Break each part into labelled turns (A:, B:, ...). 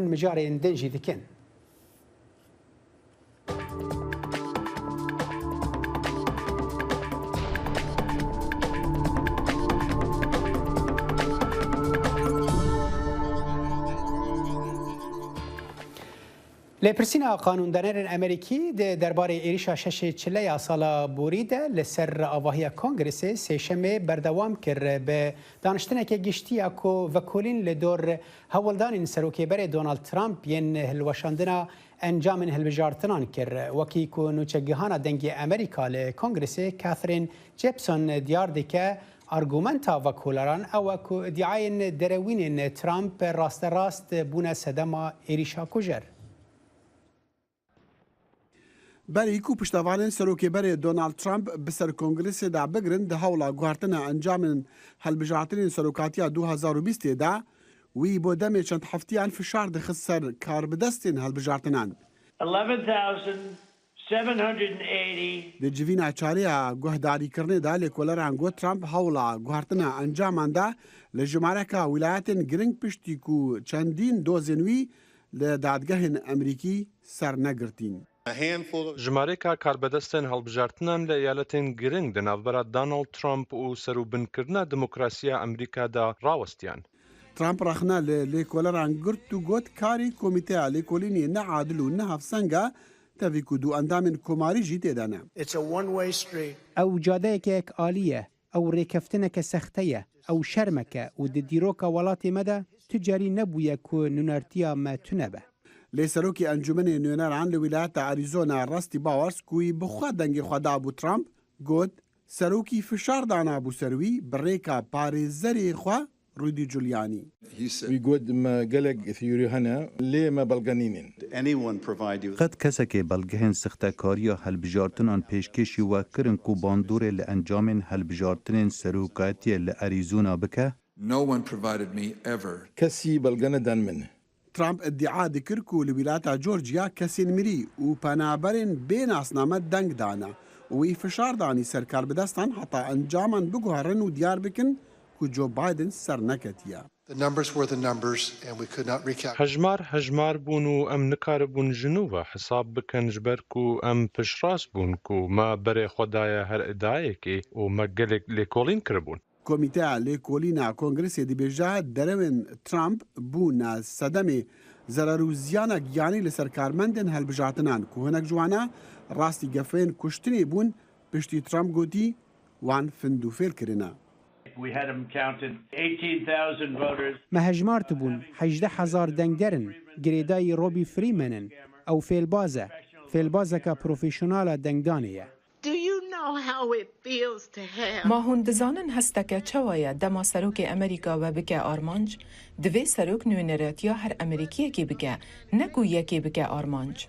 A: مجارين دنجي دكن لپرسینا قانوندانان امریکی درباره ایریشا شش چله سالا بوریده لسر آواهی کنگرس سهشنبه بردوام کرد به دانشتنه که گشتی اکو وکولین لدور هولدان سروکیبر دونالد ترامپ ین هلوشاندنا انجام هلوجارتنان کرد وکی کو نوچگهانا دنگی امریکا لکنگرس کاترین جیبسون دیارده که ارگومنتا وکولاران او کو ادعای دروین ترامپ راست بونه سدما ایریشا کجر
B: برای کو پشتوانین سروکیبر دونالد ترامپ بسر کنگرس دا بگرن ده هولا گوهرتنا انجام هلبجارتنین سروکاتیا 2020 دا وی بو دمی چند هفتیان فشار ده خسر کار بدستین هلبجارتنان
C: 11,780
B: ده جوینا چاریا گوهداری کرنه دا لکولران گو ترامپ هولا گوهرتنا انجامان دا لجمارکا ولایتن گرنگ پشتی کو چندین دوزنوی لدادگهن امریکی سر نگرتین.
D: ژمارەیەکە کاربەدەستن هەڵبژارتنان لە ئیالەتین گرنگ لە ناوبەرە داناڵد ترامپ و سەروبنکردنە دموکراسیە ئەمریکادا ڕاوەستیان.
B: ترامپ رخنا لێکۆلەران گرت و گوت کاری کۆمیتەیە لێکۆلینی نەعادل و نەهەفسەنگە تەڤیک و دوو ئەندامین کۆماریژی تێدانە.
A: ئەو جادەیەکێک عالیە ئەو ڕێکەفتنەکە سەختەیە ئەو شەرمەکە و دیرۆکە وڵاتی مەدا تجاری نەبوویە کو نونەرتیا مە تونەبە.
B: لسروکی انجمن نوێنەران لە ویلایەتە ئاریزۆنا ڕاستی باوەرس کوی بخوا دەنگی خوادا بوو ترامپ گوت سەرۆکی فشار دانا بوو سەروی بڕێکە پارێزەری خوا ڕوودی جولیانی
E: ویگوت ما گەلێک ثیوری هەنە لێ مە بەڵگەنینن
F: قەت کەسێکێ بەڵگەهێن سەختەکاریە هەلبژارتنان پێشکەشی وە کرن و باندورێ لە ئەنجامên هەلبژارتنên سەرۆکاتیە لە ئەریزۆنا بکە
E: کەسی بەڵگەنەدان من.
B: ترامپ ادعا دکر کو لویلایەتە جۆرجیا کەسین مری و پەنابەرên بێناسنامە دەنگ دانا وی فشار دانی سەرکار بدەستان هەتا ئەنجامان بگوهڕن و دیار بکن کو جۆ بایدن سەر نەکەتیە.
D: هەژمار بوون و ئەم نکاربوون ژنووە حساب بکەن ژبەر و ئەم پشتڕاست بوون و ما بەرێ خۆدایە هەر ئەدایەکی و مە گەلێک لێکۆڵین کردبوون.
B: کۆمیتەیە لێکۆلینا کۆنگرسی دەبێژە دەرەوێن ترامپ بوونە سەدەمێ زەرەر و زیانە گیانی لەسەر کارمەندن هەلبژارتنان کو هەنێک جوانە ڕاستی گەفێن کوشتنی بوون پشتی ترامپ گوتی وان فندوفێر کردنە.
A: مەهەژمارت بوون 18,000 دەنگدەرن گرێدای ڕۆبی فریمەنن ئەو فێلبازەکە پرۆفیشنالە دەنگدانەیە.
G: ما هون دزانن هستکه چوایه دما سروک امریکا و بگه آرمانج دوی سروک نوینرات یا هر امریکیه که بگه نگو یکی بگه آرمانج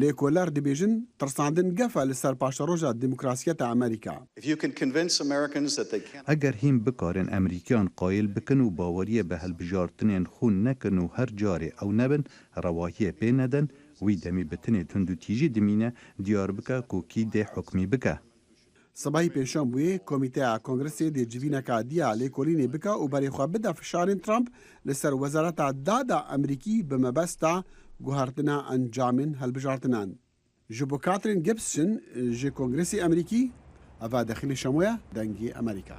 B: لێکۆلەر دەبێژن ترساندن گەفە لەسەر پاشەڕۆژە دیموکراسیەتە ئەمریکا.
F: ئەگەر هیم بکارن ئەمریکیان قایل بکن و باوەریە بە هەلبژارتنێن خون نەکن و هەر جارێ ئەو نەبن ڕەواهیە پێ نەدەن وی دەمی بتنێ تونند و تیژی دمینە دیار بکە کوکی دێ حکمی بکە.
B: سبای پێشەم بووێ کۆمیتەیە کۆنگرسێ دێجیڤینەکە دیە لێکۆلینێ بکە و بەرێخوا بدە فشارین ترامپ لەسەر وەزارەتە دادا ئەمریکی بمەبەستە گوهارتنا ئەنجامین هەلبژارتنان. ji bo Katrin Gibson ji Kongresê Amerîkî eva dexîlê şemoya dengê Amerîka.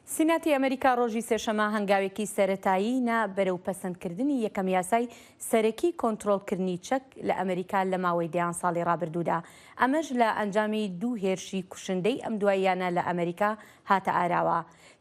H: سیناتی ئەمریکا ڕۆژی سێشەمە هەنگاوێکی سەرەتایی نا بەرەو پەسەندکردنی یەکەم یاسای سەرەکی کۆنتڕۆڵکردنی چەک لە ئەمریکا لە ماوەی دەیان ساڵی ڕابردوودا. ئەمەش لە ئەنجامی دوو هێرشی کوشندەی ئەم دواییانە لە ئەمریکا هاتە ئاراوە.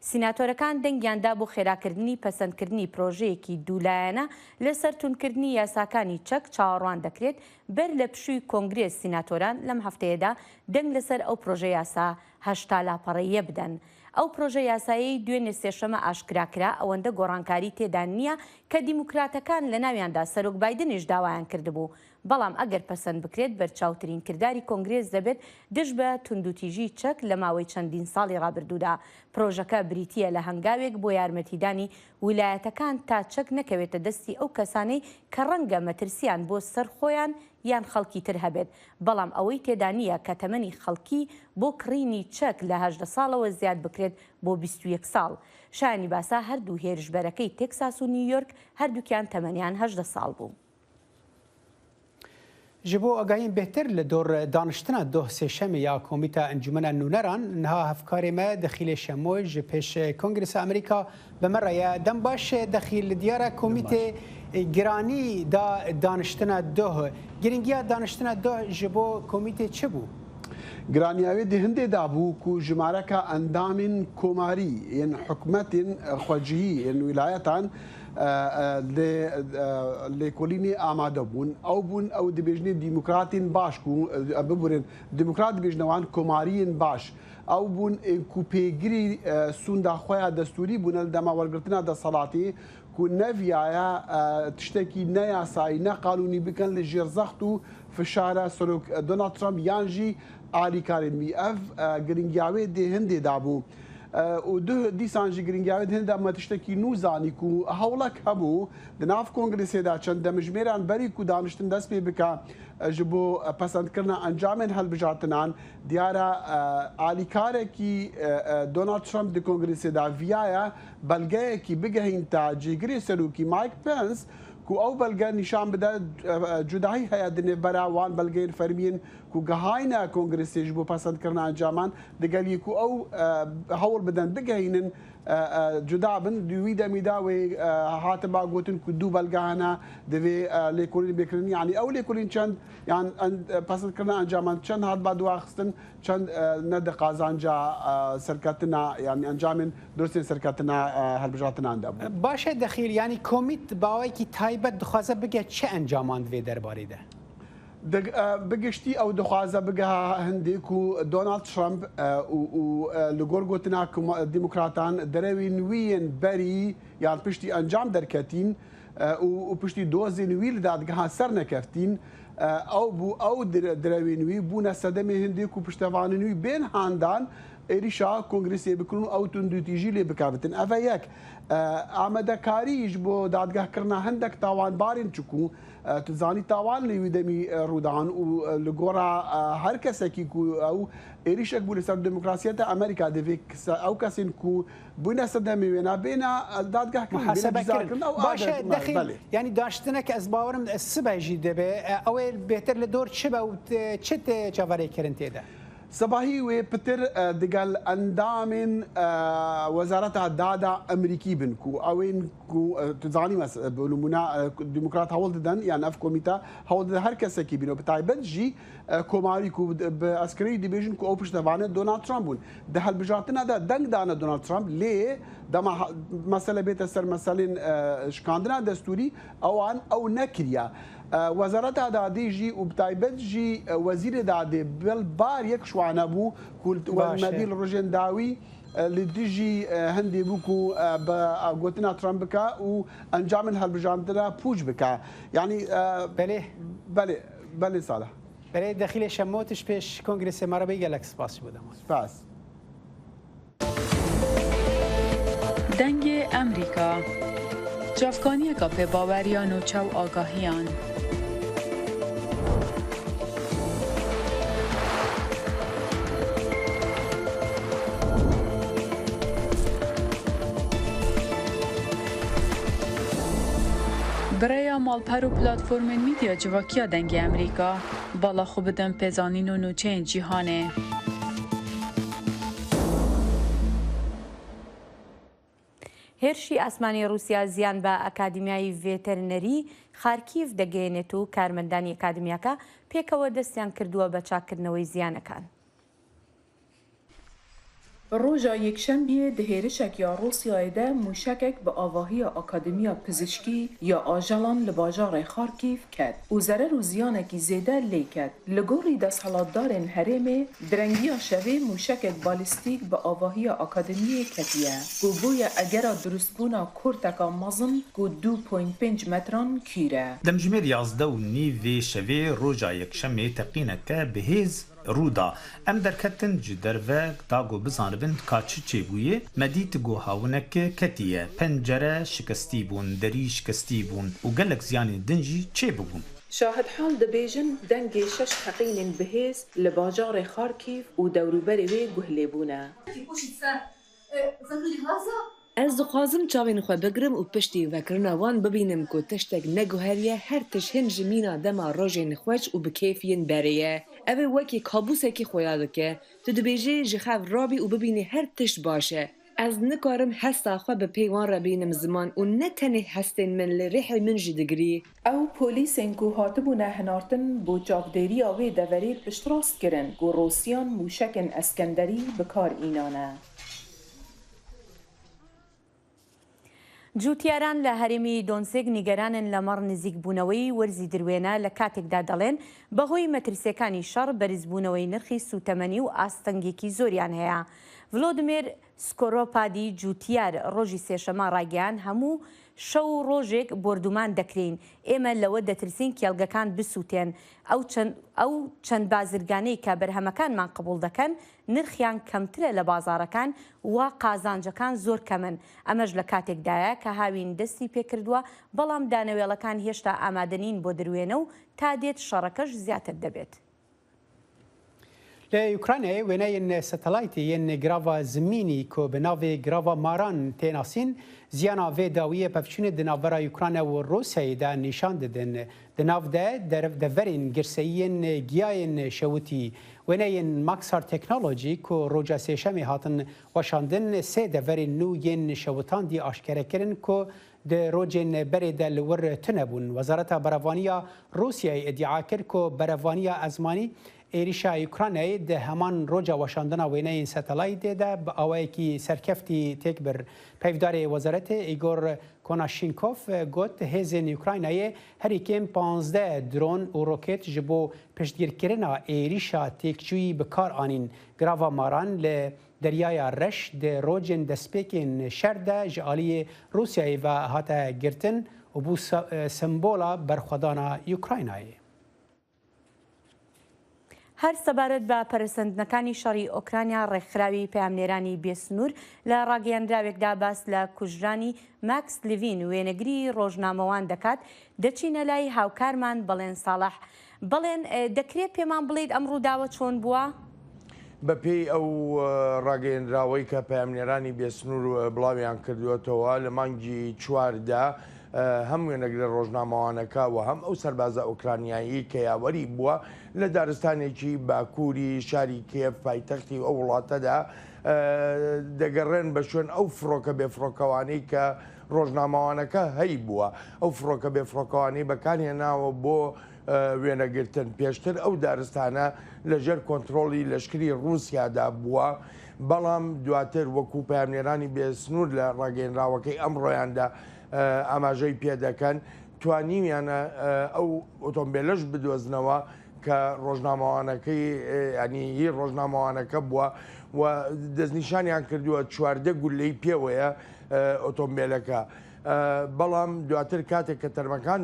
H: سیناتۆرەکان دەنگیاندا بۆ خێراکردنی پەسەندکردنی پرۆژەیەکی دوولایەنە لەسەر تونکردنی یاساکانی چەک چاوەڕوان دەکرێت بەر لە پشووی کۆنگرێس سیناتۆران لەم هەفتەیەدا دەنگ لەسەر ئەو پرۆژە یاسا 8 لاپەڕەیە بدەن. ئەو پرۆژە یاسایی دوێنێ سێشەمە ئاشکراکرا ئەوەندە گۆڕانکاری تێدا نییە کە دیموکراتەکان لە ناویاندا سەرۆک بایدنیش داوایان کردبوو. بەڵام ئەگەر پەسەند بکرێت بەرچاوترین کردداری کۆنگرێس دەبێت دژ بە توندوتیژی چەک لە ماوەی چەندین ساڵی ڕابردوودا. پرۆژەکە بریتیە لە هەنگاوێک بۆ یارمەتیدانی ویلایەتەکان تا چەک نەکەوێتە دەستی ئەو کەسانەی کە ڕەنگە مەترسیان بۆ سەر خۆیان یان خەڵکی تر هەبێت بەڵام ئەوەی تێدا نییە کە تەمەنی خەڵکی بۆ کڕینی چەک لە 18 ساڵەوە زیاد بکرێت بۆ 21 ساڵ. شایانی باسا هەردوو هێرشبەرەکەی تێکساس و نیویۆرک هەردووکیان تەمەنیان 18 ساڵ بوو.
A: ji bo agahiyên bêhtir li dor daniştina doh sêşemê ya Komîta Encûmena Nûneran niha hevkarê me dixîlê şemoy ji pêş Kongresa Amerîka bi me re ye dem baş dixîl li diyara Komîtê giranî da daniştina doh giringiya daniştina doh ji bo Komîtê çi bû?
B: گرانیاوی ده هنده دابو کو جمارکا اندامین کوماری یعنی حکومتین خواجهی یعنی ولایتان لیکولینی آماده بون او دبیجنی دیموکراتین باش کو ببورن دیموکرات دبیجنوان کوماریین باش او بون کو پیگری سوندا خویا دستوری بون دما ورگرتنا د صلاتی کو نویایا تشتکی نه یاسای نه قانونی بکن لجیر زختو فشار سلوک دونالد ترامپ یانجی عالی کارین می اف گرینگیاوی ده هنده دابو و دو دیسانجی گرینگیاوی ده هنده متشتکی نوزانی کو هولک هبو دناف کنگرسی دا چند دمجمیران بری کو دانشتن دست پی بکا جبو پسند کرنا انجامن هل بجاتنان دیارا عالی کاره کی دونالد ترامپ ده کنگرسی دا ویایا بلگه کی بگهین تا جیگری سلوکی مایک پنس کو او بلگه نشان بده جدایی هیا دنه برا وان بلگه فرمین کو گهاینا کنگرسی جبو پسند کرنا انجامان دگلی کو او حول بدن بگهینن جدا بن دوی دمی داوی هات با گوتن کو دو بلگهانا دوی لیکولین بکرین یعنی او لیکولین چند یعنی پسند کرنا انجامان چند هات با دو اخستن چند ند قازانجا سرکتنا یعنی انجامن درست سرکتنا هربجاتنا اندابو
A: باشه دخیل یعنی کمیت باوی کی تایبت دخوازه بگه چه انجامان وی درباره ده؟
B: بگشتی او دخوازه بگه هندی کو دونالد ترامپ و لگور گوتنا دموکراتان دروی نوین بری یعنی پشتی انجام درکتین و پشتی دوزی نویل دادگاه سر نکفتین او دروی نوی بونه صدمه هندی کو پشتوان نوی بین هاندان ایریشا کنگرسی بکنون او تندوتیجی لی بکابتن اوه یک آمده کاریش بو دادگاه کرنا هندک تاوان بارین چکو تزانی تاوان لیوی دمی رودان و لگورا هر کسی کی کو او ایریشک بولی سر دموکراسیت امریکا دوی او کسین کو بوینا صدمی وینا بینا دادگاه کرنا
A: محاسبه کرن باشه دخیل یعنی داشتنه که از باورم سبه جیده به اوه بهتر لدور چه با چه جواره کرن تیده
B: صباحی و پتر دگل اندامن وزارت دادا امریکی بن کو اوین کو تزانی مس بنمونا دموکرات حول ددن یعنی اف کومیتا حول هر کسی کی بینو بتایبت جی کوماری کو عسکری دیویژن کو اوپش دوانه دونالد ترامپ بون ده هل بجاتنا ده دنگ دانه دونالد ترامپ لی دما مساله بیت سر مسالین شکاندنا دستوری او نکریا وزارت دادی جی و بتایبت جی وزیر دادی بل بار یک شوانه بو کل والمدیر روجنداوی لدیجی هندی بوکو با گوتنا ترامپ بکا و انجام هالبجاندنا پوج بکا یعنی بله صالح
A: بله دخیل شموتش پیش کنگرس مربی گلک سپاس بودم
B: سپاس
I: دنگ امریکا جافکانی کاپ باوریان و چو آگاهیان برای مالپر و پلاتفورم میدیا جواکیا دنگ امریکا بالا خوب بدن پزانین و نوچه جیهانه
H: هێرشی ئاسمانی رووسیا زیان بە ئەکادمیای ڤێتەرنەری خارکیڤ دەگەێنێت و کارمەندانی ئەکادمیاکە پێکەوە دەستیان کردووە بە چاکردنەوەی زیانەکان.
G: ڕۆژە یەکشەمبیە دهێرشێک یا ڕۆسیایەدا موشەکێک بە ئاڤاهیە ئاکادمیا پزیشکی یا ئاژەڵان لە باژارێ خارکیڤ کرد و زەرەر و زیانێکی زێدە لێ کرد. لە گۆڕی دەسەڵاتدارên herêmê درەنگیya şevê موشەکێک بالیستیک بە ئاڤاهیە ئاکادمیە کەتیە و بووە ئەگەرا دروستبوونا کورتێکا مەزن و 2.5 متران کیرە.
J: دەمژمێر 11 و نیڤێ شەوێ ڕۆژا یەکشەمێ تەقینەکە بەهێز ڕوودا ئەم دەرکەتن ji derve dago bizanibin ka çi çêbûyê medî got hawineke ketiye pencere şikestî bûn derî şikestî bûn û gelek ziyanên din jî çêbibûn.
G: شاهد حال دبیجن دنگی شش حقین بهیز لباجار خارکیف و دوروبری وی گهلی بونه.
K: Ez dixwazim çavên xwe bigirim û piştî vekirina wan bibînim ku tiştek neguheriye her tişt hin ji mîna dema rojên xweş û bi kêfiyên berê ye. Ev ê wekî kabûsekî xuya dike. Tu dibêjî ji xev rabî û bibînî her tişt baş e. Ez nikarim hesta xwe bi peyvan re bînim ziman û ne tenê hestên min li rêhê min jî digirî.
G: Ew polîsên ku hatibûne hinartin bû çavdêriya wê deverê piştrast kirin ku Rûsyan mûşekên eskenderî bi kar înane.
H: جوتیاران لە هەرێمی دۆنسێک نیگەرانن لە مەڕ نزیکبوونەوەی وەرزی دروێنە لە کاتێکدا دەڵێن بەهۆی مەترسیەکانی شەڕ بەرزبوونەوەی نرخی سوتەمەنی و ئاستەنگێکی زۆریان هەیە. ڤلۆدمێر سکۆرۆپادی جوتیار ڕۆژی سێشەمە ڕاگەیان هەموو شەو ڕۆژێک بردومان دەکرین ئێمە لەوە دەترسین کێڵگەکان بسووتێن ئەو چەند بازرگانەی کە بەرهەمەکانمان قبول دەکەن نرخیان کەمترە لە بازارەکان و قازانجەکان زۆر کەمن ئەمەش لە کاتێکدایە کە هاوین دەستی پێکردووە بەڵام دانەوێڵەکان هێشتا ئامادەنین بۆ دروێنە و تا دێت شەڕەکەش زیاتر دەبێت.
A: لە یوکرانێ وێنەیەن سەتەلایتی یەن گراڤا زمینی کۆ بناوێ گراڤا ماران تێناسین زیانا vê dawiyê pevçûnê di navbera Ukrayna û Rûsyayê de nîşan didin. Di nav de deverên girseyiyên giyayên şewitî wêneyên Maxar Technology ku roja sêşemê hatin weşandin sê deverên nû yên şewitan dî aşkere kirin ku di rojên berê de li wir tunebûn. Wezareta Berevaniya Rûsyayê iddia kir ku berevaniya ezmanî êrişa Ukraynayê di heman roja weşandina wêneyên satelaytê de bi awayekî serkeftî têk bir. Peyvdarê Wezaretê Igor Konashenkov got hêzên Ukraynayê herîkêm 15 dron û roket ji bo piştgirkirina êrişa têkçûyî bi kar anîn. Grava maran li deryaya reş di rojên destpêkên şer de ji aliyê Rûsyayê ve hate girtin û bû sembola berxwedana Ukraynayê.
H: هەر سەبارەت بە پەرسەندنەکانی شەڕی ئۆکرانیا ڕێکخراوی پەیامنێرانی بێسنوور لە ڕاگەیاندراوێکدا باس لە کوژرانی ماکس لیڤین وێنەگری ڕۆژنامەوان دەکات دەچینە لای هاوکارمان بەڵێن ساڵح. بەڵێن دەکرێت پێمان بڵێیت ئەم ڕووداوە چۆن بووە؟
L: بەپێی ئەو ڕاگەیەندراوەی کە پەیامنێرانی بێسنوور بڵاویان کردوێتەوە لە مانگی چواردا هەم وێنەگرە ڕۆژنامەوانەکە و هەم ئەو سەربازە ئۆکرانیایی کە یاوەری بووە لە دارستانێکی باکووری شاری کێف پایتەختی ئەو وڵاتەدا دەگەڕێن بە شوێن ئەو فڕۆکە بێفڕۆکەوانەی کە ڕۆژنامەوانەکە هەی بووە. ئەو فڕۆکە بێفڕۆکەوانەی بەکارهێناوە بۆ وێنەگرتن. پێشتر ئەو دارستانە لەژێر کۆنتترۆلی لەشکری رووسیادا بووە، بەڵام دواتر وەکو پەیامنێرانی بێسنوور لە ڕاگەیەنراوەکەی ئەمڕۆیاندا ئاماژەی پێ دەکەن توانیویانە ئەو ئۆتۆمبیلەش بدۆزنەوە کە ڕۆژنامەوانەکەی ینی هی ڕۆژنامەوانەکە بووە و دەستنیشانیان کردووە چواردە گولەی پێوەیە ئۆتۆمبیلەکە. بەڵام دواتر کاتێک کە تەرمەکان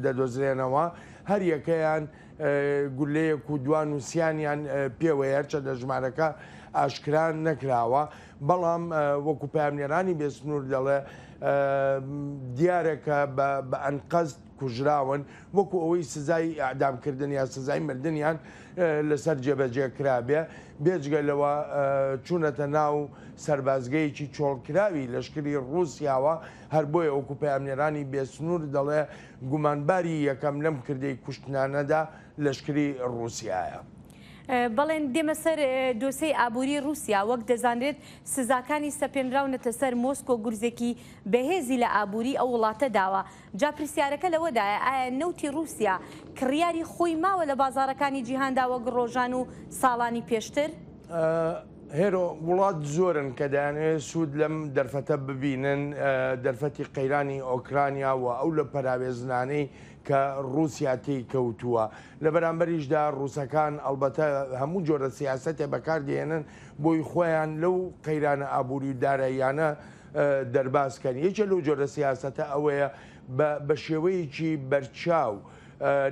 L: دەدۆزرێنەوە هەر یەکەیان گولەیەک و دوان وسییانیان پێوەیە چەندە ژمارەکە ئاشکران نەکراوە. بەڵام وەکو پەیامنێرانی بێسنوور دەڵێ دیارێکە بە ئەنقەست کوژراون وەکو ئەوەی سزای ئەعدامکردن یا سزای مردنیان لەسەر جێبەجێ کرابێ. بێجگەلەوە چوونەتە ناو سەربازگەیەکی چۆڵکراوی لەشکری رووسیاوە هەر بۆیە وەکو پەیامنێرانی بێسنوور دەڵێ گومانباری یەکەم لەم کردەی کوشتنانەدا لەشکری رووسایە.
H: بەڵێن دێمە سەر دۆسەی ئابووری رووسیا وەک دەزانرێت سزاکانی سەپێنراونەتە سەر مۆسکۆ گورزێکی بەهێزی لە ئابووری ئەو وڵاتە داوە. جا پرسیارەکە لەوەدایە ئایا نەوتی رووسیا کڕیاری خۆی ماوە لە بازارەکانی جیهاندا وەک ڕۆژان و ساڵانی پێشتر؟
L: هێرۆ وڵات زۆرن کە دەیانێت سوود لەم دەرفەتە ببینن دەرفەتی قەیرانی ئۆکرانیا و ئەو لە پەراوێزنانەی کە رووسیا تێی کەوتووە. لە بەرامبەریشدا ڕووسەکان ئەلبەتە هەموو جۆرە سیاسەتێ بەکاردێنن بۆی خۆیان لەو قەیرانە ئابووری و داراییانە دەرباسکەن. یەکێ لەو جۆرە سیاسەتە ئەوەیە بە شێوەیەکی بەرچاو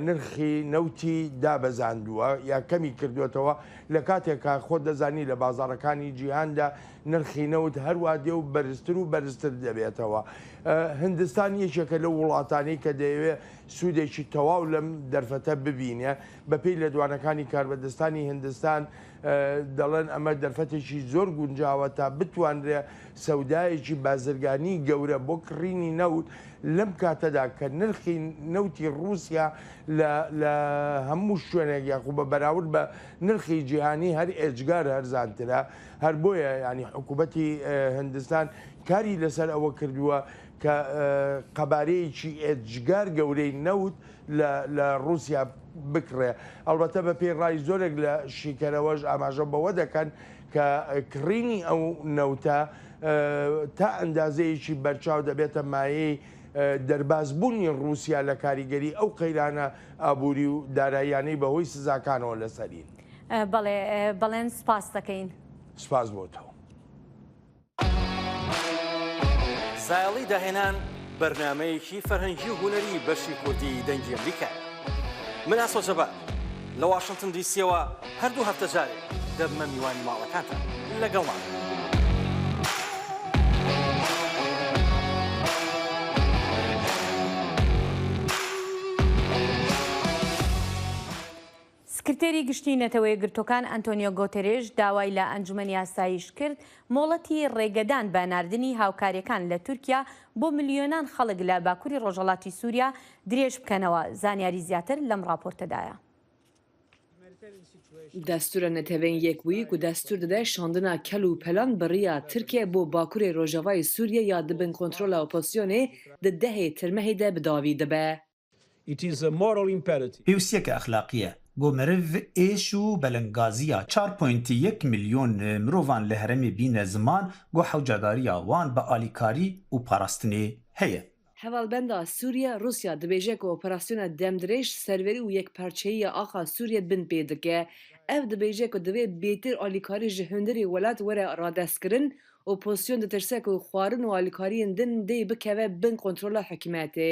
L: نرخی نەوتی دابەزاندووە یا کەمی کردوێتەوە لە کاتێکا خۆ دەزانی لە بازاڕەکانی جیهاندا نرخی نەوت هەروە دێ و بەرزتر و بەرزتر دەبێتەوە. هندستان یەکێکە لە وڵاتانی کە دەیەوێت سوودێکی تەواو لەم دەرفەتە ببینێ بەپێی لە دوانەکانی کاربەدەستانی هندستان دەڵێن ئەمە دەرفەتێکی زۆر گونجاوە تا بتوانرێ سەودایەکی بازرگانی گەورە بۆ کڕینی نەوت لەم کاتەدا کە نرخی نەوتی رووسیا لە هەموو شوێنێک یاخوب بە بەراورد بە نرخی جیهانی هەر ئێجگار هەرزانترە هەر بۆیە ینی حکوومەتی هندستان کاری لەسەر ئەوە کردووە کە قەبارەیەکی ئێجگار گەورەی نەوت لە رووسیا بکڕێ. ئەلبەتە بە پێی ڕای زۆرێک لە شیکەرەوەش ئاماژە بەوە دەکەن کە کڕینی ئەو نەوتە تا ئەندازەیەکی بەرچاو دەبێتە مایەی دەربازبوونی رووسیا لە کاریگەری ئەو قەیرانە ئابووری و داراییانەی بەهۆی سزاکانەوە لەسەرین.
H: بەڵێن سپاس دەکەین.
L: سپاس بۆتەوە.
M: زایڵی داهێنان بەرنمەیەکی فەرهەنگی و هوەری بەشی کوردی دەنگی ئەمریکا. من ئاسۆجەبات لە واشنگتن دیسیەوە هەردوو هەفتە جارێک دەبمە میوانی ماڵەکانتان لەگەڵمان.
H: سکرتێری گشتی نەتەوەی گرتوەکان ئەنتۆنیۆ گۆتێرێژ داوای لە ئەنجومەنی یاساییش کرد مۆڵەتی ڕێگەدان بە ناردنی هاوکاریەکان لە تورکیا بۆ ملیۆنان خەڵک لە باکووری ڕۆژهەڵاتی سووریا درێژ بکەنەوە. زانیاری زیاتر لەم راپۆرتەدایە.
K: دەستورە نەتەوەین یەکبوویک و دەستور دەدە شاندنا کەل و پەلان بڕیە ترکیە بۆ باکووری ڕۆژاوای سووریا یا دبن کۆنترۆلا ئۆپۆسیۆنێ دەهێ ترمەهێدە بداوی دەبە.
J: پێویستیەکە ئەخلاقیە بۆ مرڤ ئێش و بەلەنگازیە 4.1 میلیۆن مرۆڤان لە هەرەمی بینە زمان گۆ حەوجەداریە وان بە ئالیکاری و پاراستنێ هەیە.
K: هەواڵبەندا سووریا رووسیا دەبێژێک و ئۆپەراسیۆنە دەمدرێژ سەروەری و یەکپارچەیە ئاخا سووریا بن پێ دەکە ئەو دەبێژێک و دەبێت بێتر ئالیکاری ji هەندری وڵات وەرە ڕادەستکردن ئۆپۆسیۆن دەترسێک و خواردن و ئالیکاریên din dê bikeve bin kontrola hikûmetê.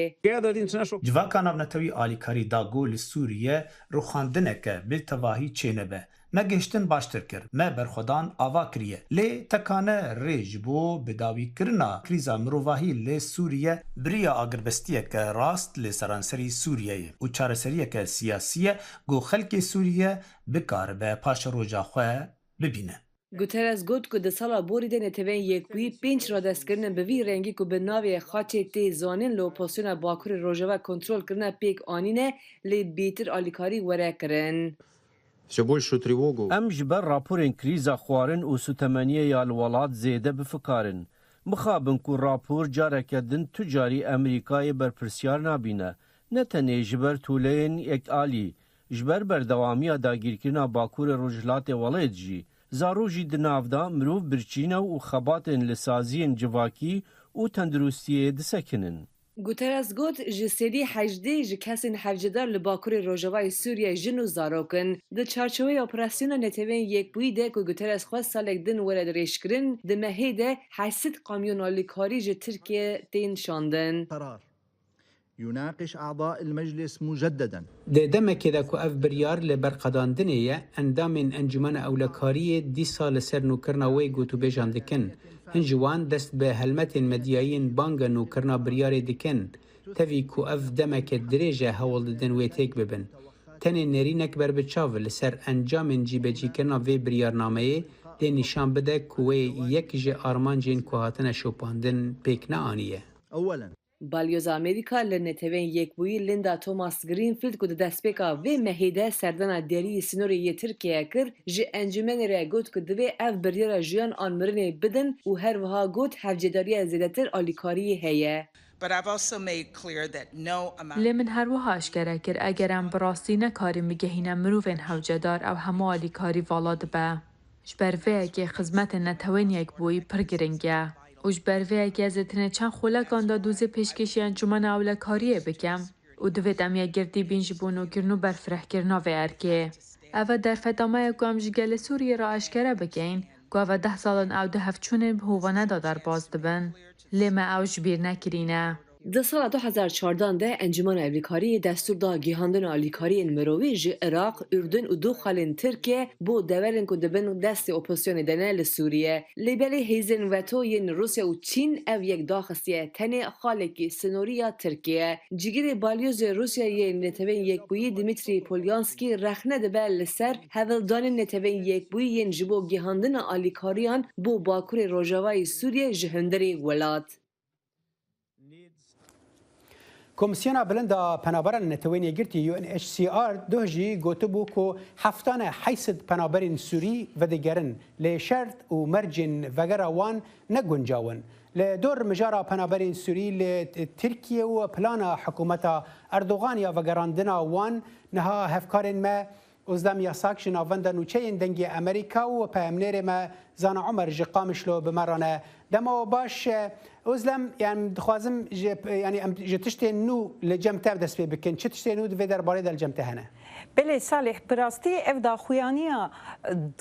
J: Civaka navnetewî alîkarî dago li Sûriye rûxandineke bi tevahî çênebe. Me gihiştin baştir kir, me berxwedan ava kiriye. Lê tekane rê ji bo bidawîkirina krîza mirovahî lê Sûriye biriya agirbestiyeke rast lê seranserî Sûriyeyê û çareseriyeke siyasî ye got xelkê Sûriye bikaribe paşa roja xwe bibîne.
K: Guterres got ku di sala borî de netewên yekbûyî 5 radestkirinin bi vî rengî ku bi navê xaçê tê zanîn li oposyona Bakurê Rojava kontrolkirina pêk anîne lê bêtir alîkarî were kirin.
N: Em ji ber raporên krîza xwarin û sutemeniyê ya li welat zêde bifikarin. Mixabin ku rapor careke din tu carî Amerîkayê berpirsiyar nabîne. Ne tenê ji ber tûleyên yekalî, ji ber berdewamiya dagîrkirina Bakurê Rojhilatê Welêt jî. Zarojî di navda mirov birçîna û xebatên li saziyên civakî û tendurustiyê disekinin.
K: Guterres got ji serî hejdê ji kesên hevcedar li Bakurê Rojavayê Sûriye jin û zarokin di çarçoveyê operasyona netewên yekbûyî de ku Guterres xwest salek din were dirêjkirin di mehê de 80 kamyon alîkarî ji Tirkiye tên şandin.
O: يناقش أعضاء المجلس مجددا
A: دمekê de ku ev biryar li ber qedantinê ye endamên encumena ewlekariyê dîsa li ser nûkirina wê gotûbêjan dikin. Hin ji wan dest bi helmetên medyayîn banga nûkirina biryarê dikin. Tevî ku ev demeke dirêj e hewl didin wê têk bibin. Tenê nêrînek berbiçav li ser encamên cîbecîkirina vê biryarnameyê dê nîşan bide ku wê yek ji armancên ku hatine şopandin pêk neaniye.
K: Balyoza Amerika li netewên yekbûyî Linda Thomas Greenfield ku di destpêka vê mehê de serdana deriyê sînorê yê Tirkiye kir ji encûmenê re got ku divê ev biryara jiyan an mirinê bidin û her wiha got hevcedariya zêdetir alîkariyê heye.
I: Lê min her wiha eşkere kir eger em bi rastî nekarîn bigehîne mirovên hewcedar ew hemû alîkarî vala dibe. Ji ber vê yekê xizmetên netewên yekbûyî pir giring e. û ji ber vê yekê ez ê tenê çend xolekan da dûzê pêşkêşî encûmena ewlekariyê bikim û divêt em yekgirdî bîn ji bonûkirin û berfirehkirina vê erkê. Ev e derfetamaye ku em ji gelê Sûriyê re eşkere bikin ku ev e 10 salin ew di hevçûnên bi hova neda derbas dibin. Lê me ew ji bîr nekirîne.
K: Di sala 2014 de Encûmena Evlîkariyê destûr da gîhandina alîkariyên mirovî ji Iraq, Ürdün û du xalên Tirkiye bo deverên ku dibin destê opozisyonê de ne li Sûriye. Lêbelê hêzên veto yên Rusya û Çîn ev yek daxistiye tenê xalekî sınoriya Tirkiye. Cigirê balyozê Rusyayê netewên yekbûyî Dmitry Polyanskî rexne dibe li ser hevildanên netewên yekbûyî yên ji bo gîhandina alîkariyan bo Bakurê Rojavayê Sûriye ji hundirê welat.
A: کمیسیون بلند پنابران نتوانی گرتی UNHCR دوجی گوتبو کو هفتانه حیث پنابرین سوری و دیگرن لشرط و مرجن وگرا وان نگنجاون لدور مجارا پنابرین سوری لترکیه و پلان حکومت اردوغان یا وگراندنا وان نها هفکارن ما ازدم یاساک جناوند نوچه دنگی امریکا و پیامنیر ما زان عمر جقامشلو بمرانه دما باش ازلم يعني دخوازم يعني جتشتي نو لجمتة دست بي بكن چتشتي نو دفي درباري دل جمتة هنا
P: بله صالح براستي اف دا خويانيا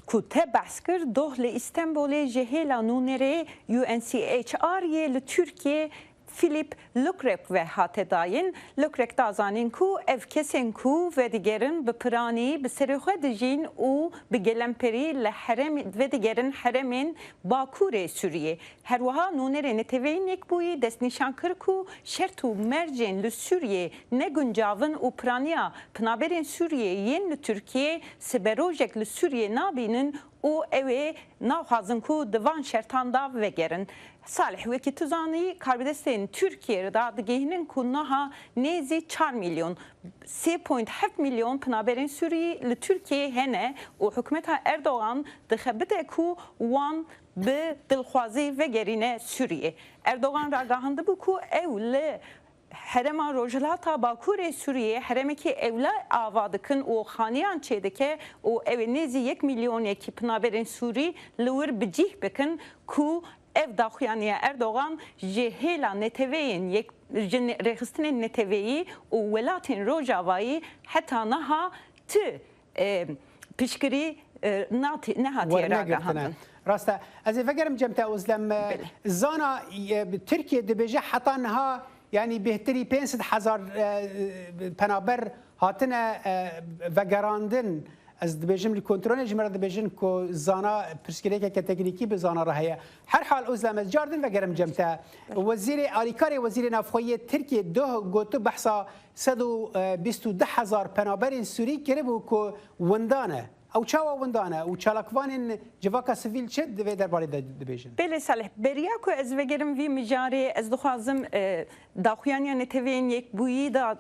P: كوته بحث كر دوه لإستنبول جهيلا نونري UNCHR يه لتركيا Filip Lukrek ve hatedayın Lukrek dazanin ku ev kesin ku ve digerin bi pirani bi serixwe dijin û bi gelemperi le herem ve digerin heremin Bakurê Sûriye. Her wiha nûnerê neteweyên yekbûyî destnîşan kir ku şert û mercên li Sûriye ne guncavin û piraniya pinaberên Sûriye yên li Tirkiye siberojek li Sûriye nabînin û ew ê naxwazin ku di van şertan da vegerin. Salih wekî tu zanî karbidestên Tirkiyeyê da digihînin ku niha nêzî 4 milyon 3.7 milyon pinaberên Sûriyê li Tirkiyeyê hene û hikûmeta Erdogan dixebite ku wan bi dilxwazî vegerîne Sûriyê. Erdogan ragihandibû ku ew li herema rojhilata Bakurê Sûriyê heremekî evla ava dikin û xaniyan çêdike û ew nêzî 1 milyonekî pinaberên Sûrî li wir bicih bikin ku ev daxuyaniye Erdogan ji hêla neteweyên rêxistinên neteweyî û welatên Rojavayî heta niha ti piştgirî nehatiye ragihandin.
A: Rasta ez ê vegerim cemte uzlem zana Tirkiye dibêje heta niha yani behteri 500,000 penaber hatine vegerandin از دبیجم لکنترل جمرد دبیجن کو زانا پرسکری که تکنیکی به زانا رهیه هر حال ازلام از جاردن و گرم جمتا وزیر آلیکاری وزیر نافخوی ترکیه دو گوتو بحثا 112,000 پنابرین سوری کرده بو کو وندانه او چاوا وندانه و چالاکوانین جواکا سیویل چه دوی درباره دبیجن
P: بله صالح بریا کو از وگرم وی مجاری از دخوازم داخویانی نتوین یک بویی دا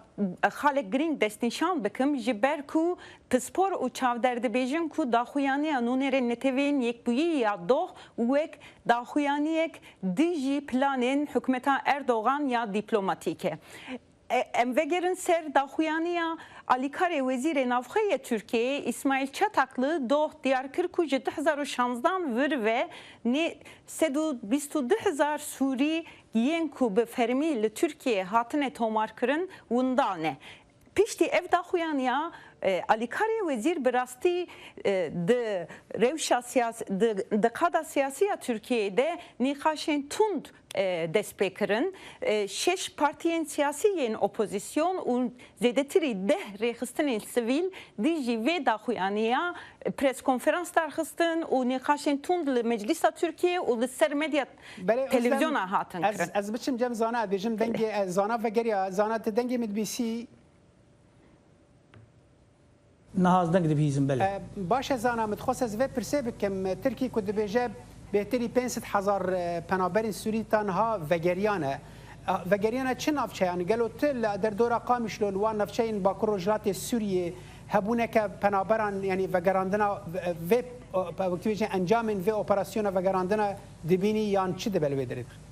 P: خالق گرینگ دستنشان بکم جبر کو پسپور و چاودر دبیجن کو داخویانی نونر نتوین یک بویی یا دوخ وک داخویانی یک دیجی پلانین حکومتا اردوغان یا دیپلماتیکه ام وگرن سر داخویانیا Alikare Vezir Navxaya Türkiye İsmail Çataklı doh Diyarbakır ku 2016 vir ve ne 122,000 Suri yen ku be fermi li Türkiye hatine tomar kirin windane. Pişti ev daxuyaniya Alikare Vezir birasti de rewşa siyasi de qada siyasiya Türkiye'de nîxaşên tund destpêkirin şeş partiyên siyasî yên opozisyon û zêdetirî deh rêxistinên sivîl dî jî vê daxuyaniya preskonferans darxistin û nîxaşên tund li Meclîsa Tirkiye û li ser medya televizyona hatin kirin.
A: Ez biçim cem zana bêjim dengê zana vegeriya zana te dengê midbîsî
Q: نهاز دنگ دبیزم بله.
A: باشه زانا متخصص از وب پرسه بکم ترکی کد بیجه بهتری 500,000 پنابرین سوری تنها وگریانه وگریانه چه نافچه یعنی گلو تل در دور قامش لولوان نافچه این باکر رجلات سوریه هبونه که پنابران یعنی وگراندنا وب وقتی بیجه انجام این و اپراسیون وگراندنا دبینی یان چه دبل بدرید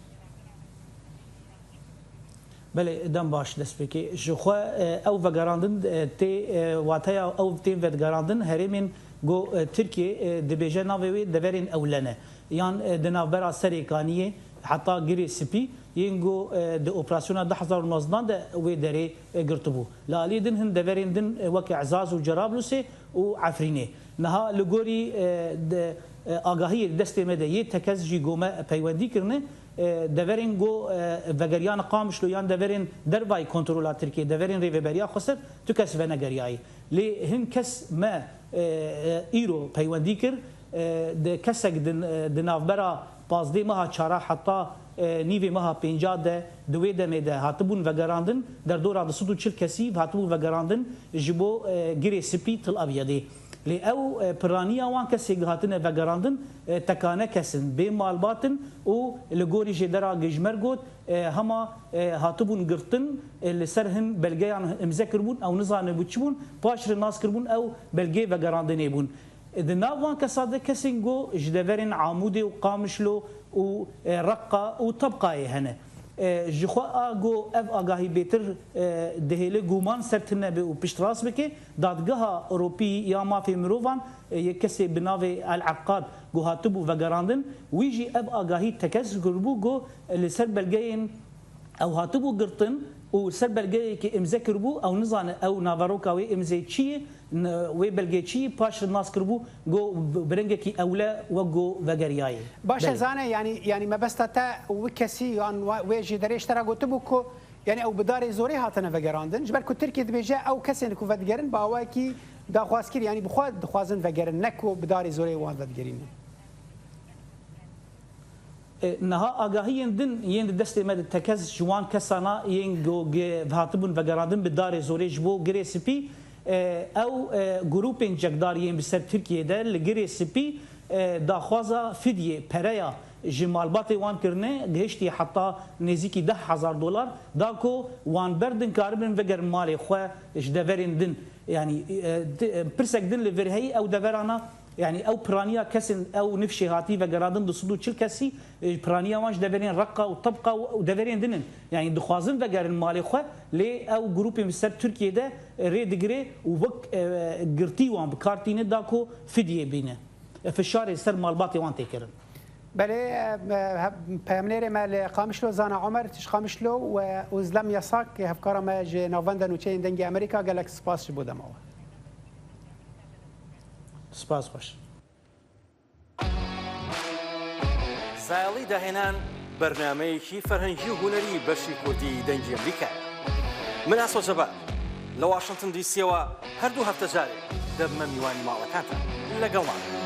Q: بله دم باش دست بکی جخوا او وگراندن تی واتیا او تیم وگراندن هرمین گو ترکیه دبیجه ناوی دورین اولنه یان دنابرا سریکانیه حتی گیری سپی ينجو د اوبراسيون 2019 ده وي دري قرطبو لا ليدن هن دورين دن وك اعزاز وجرابلسي وعفريني نها لغوري آگاهی دست مده یه تکز جی گومه پیوندی کرنه دەڤێرین گۆ ڤەگەریانە قامشلویان دەڤێرین دەربای کۆنتترۆلا ترکیە دەڤێرین ڕێڤێبەریا خستر تو کەس بە نەگەریایی لێ هەن کەس مە ئیرۆ پەیوەندی کرد کەسێک دناوبەرە پازدەی مەها چارە حتا نیوێ مەها پێنجا دە دوێ دەمێدە هاتبوون ڤەگەراندن دەردۆرا 140 کەسی هاتبوو ڤەگەراندن ji بۆ girê spî til aviyedê lê ew piraniya wan kesê hatine vegerandin tekane kesin bê malbatin û li gorî jêdera gejmer got hema hatibûn girtin li ser hin belgeyan imze kirbûn ew nizane bû çi bûn paş re nas kirbûn ew belgê vegerandinê bûn di nav wan kesa de kesên got ji deverên Amûdê û Qamişlo û Reqqa û Tebqayê hene ji xwe got ev agahî bêtir dihêle guman sertine be û piştras bike dadgeha Ewropî ya mafê mirovan yek kesê bi navê El Eqqad got hatibû vegerandin wî jî ev agahî tekez kirbû got li ser belgeyên ew hatibû girtin û ser belgeyekê imze kirbû ew nizane ew naveroka wê imzê çi ye wê belgê çi paş nas kirbû got birengekî ewle wek got vegeriyayê
A: باش زانه yani mebesta te wê kesî yan wê jî derê ji te re gotibû ku yani ew bi darê zorê hatine vegerandin ji ber ku Tirkiye dibêje ew kesên ku vedigerin bi awayekî daxwazkir yani bixwe dixwazin vegerin ne ku bi darê zorê wan vedigerînin
Q: نها آگاهیên din yên di destê me de tekez ji wan kesana yên hatibûn vegerandin bi darê zorê ji bo girê spî ew grûpên cekdar yên bi ser Tirkiyeyê li girê spî daxwaza fidyê pereya ji malbatê wan kirine gihiştî heta nêzîkî $10,000 da ku wan berdin karibin vegerin malê xwe ji deverên din yani pirsek din li virheyî ew deverana yani ew piraniya kesin ew nifşê hatî vegerandin 140 kesî piraniya wan ji deverên Reqqa û Tebqa û deverên din in yani dixwazin vegerin malê xwe lê ew grûpên ser Tirkiyeyê de rê digire û wek girtî wan bi kar tîne da ku fidyê bîne fişarê ser malbatê wan tê kirin
A: بله پیامنێرê me li Qamişlo zana Omer tiş Qamişlo û Özlem Yasak hevkara me ji navenda nûçeyên dengê Amerîka gelek spas ji bo demawe
Q: سپاس خۆش
M: زایڵی داهێنان بەرنمەیەکی فەرهەنگی و هوەری بەشی کوردی دەنگی ئەمریکا من ئاسۆ جەبار لە واشنگتن دیسیەوە هەردوو هەفتە جارێک دەبمە میوانی ماڵەکانتان لەگەڵمان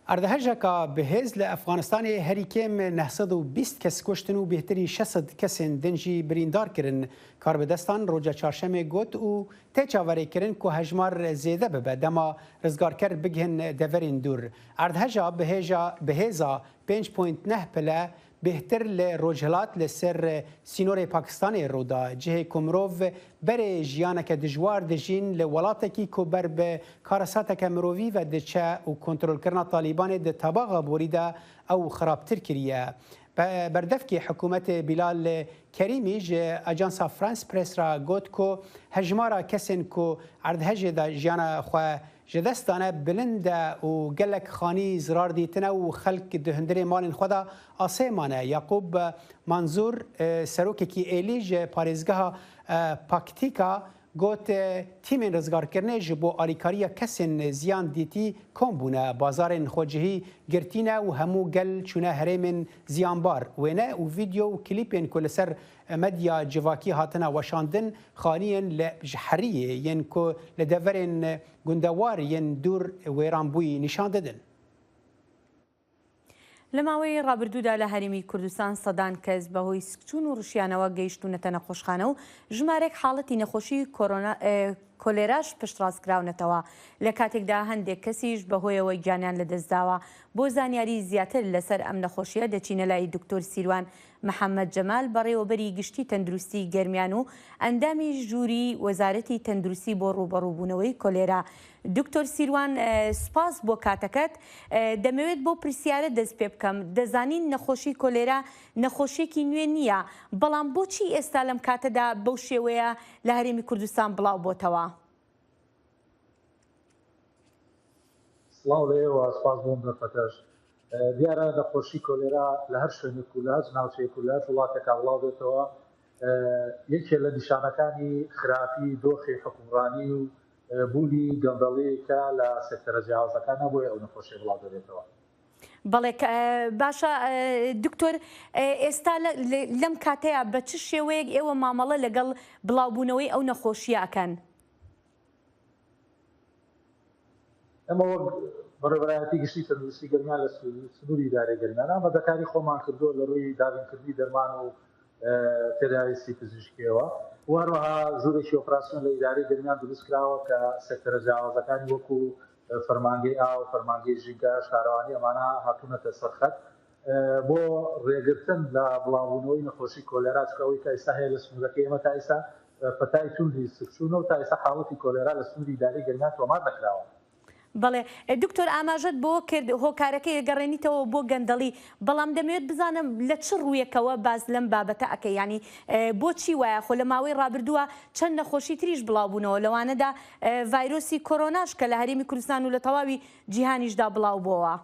A: اردهجکا بهز ل افغانستان هریکم 920 کس کشتن و بهتری 600 کسین دنجی بریندار کرن کار به دستان روجا چهارشنبه گوت و تچاوری کرن که هجمار زیاده به دما رزگار کر بگهن دورین دور اردهجا بهزا 5.9 پله بهتر لروجهلات لسر سینور پاکستان رودا جه کومروف بر جیانک دجوار دجین لولاتکی کو بر به کارساتک مروی و دچه و کنترل کردن طالبان د تباغ بوریدا او خرابتر کریه بردفکی حکومت بلال کریمی جه اجانس فرانس پرس را گوت کو هجمارا کسین کو اردهج دا جیانا خو جدستانه بلند و گلک خانی زرار دیتنه و خلق دهندری مالین خدا آسیمانه یعقوب منظور سروکی کی ایلیج پاریزگاه پاکتیکا گوت تیم رزگار کرنه جبو آلیکاریا کسین زیان دیتی کم بونه بازار خوجهی گرتینه و همو گل چونه هرمن زیانبار وینه و ویدیو و کلیپین کل سر مدیا جواکی هاتنا وشاندن خانین لجحریه ین که لدورین گندوار ین دور ویرانبوی نشان دادن
H: لە ماوەی ڕابردوودا لە هەرێمی کوردستان سەدان کەس بەهۆی سکچون و ڕوشیانەوە گەیشتونەتە نەخۆشخانە و ژمارێک حاڵەتی نەخۆشی کۆلێراش پشتڕاستکراونەتەوە لە کاتێکدا هەندێک کەسیش بەهۆیەوەی گیانیان لەدەستداوە بۆ زانیاری زیاتر لەسەر ئەم نەخۆشیە دەچینە لای دکتۆر سیروان محەممەد جەمال بەڕێوەبەری گشتی تەندروستی گەرمیان و ئەندامی ژووری وەزارەتی تەندروستی بۆ ڕوبەڕووبوونەوەی کۆلێرا دکتۆر سیروان سپاس بۆ کاتەکەت دەمەوێت بۆ پرسیارە دەست پێ بکەم دەزانین نەخۆشی کۆلێرا نەخۆشیێکی نوێ نییە بەڵام بۆچی ئێستا لەم کاتەدا بەو شێوەیە لە هەرێمی کوردستان بڵاو بۆتەوە
R: سڵاو لێوە سپاس بۆم دەفەکەش دیارە نەخۆشی کۆلێرا لە هەر شوێنێک و لە هەر ناوچەیەک و لە هەر وڵاتێکا بڵاو دێتەوە یەکێ لە نیشانەکانی خراپی دۆخی حکومڕانی و بوونی گەندەڵەیەکە لە سێکتەرە جیاوازەکانە بۆیە ئەو نەخۆشی بڵاو دەبێتەوە.
H: بەڵێ باشە دکتۆر ئێستا لەم کاتەیە بە چ شێوەیەک ئێوە مامەڵە لەگەڵ بڵاوبوونەوەی ئەو نەخۆشیەکەن؟
R: ئەمە وەک بەڕێوەبەرایەتی گشتی تەندروستی گەرمیان لە سنووری ئیدارەی گەرمیانە بەدەکاری خۆمان کردووە لە ڕووی دابینکردنی دەرمان و تێداویستی پزیشکیەوە و هەروەها ژوورێکی ئۆپراسیۆن لە ئیدارەی گەرمیان دروست کراوە کە سێکتەرە جیاوازەکانی وەکو فەرمانگەی ئاو فەرمانگەی ژینگە شارەوانی ئەمانە هاتوونەتە سەرخەت بۆ ڕێگرتن لە بڵاوبوونەوەی نەخۆشی کۆلێرا چکەوەی تا ئێستا هەیە لە سنوورەکەی ئێمە تا ئێستا پەتای توندی سفچوونەوە تا ئێستا حاڵەتی کۆلێرا لە سنووری ئیدارەی گەرمیان تۆمار نەکراوە.
H: بەڵێ دکتۆر ئاماژەت بۆ کرد هۆکارەکەی گەڕێنیتەوە بۆ گەندەڵی بەڵام دەمەوێت بزانم لە چ ڕوویەکەوە باز لەم بابەتە ئەەکە ینی بۆچی وایە خۆ لە ماوەی ڕابردووە چەند نەخۆشی تریش بڵاوبوونەوە لەوانەدا ڤایرۆسی کۆرۆناش کە لە هەرێمی کوردستان و لە تەواوی جیهانیشدا بڵاو بووەوە.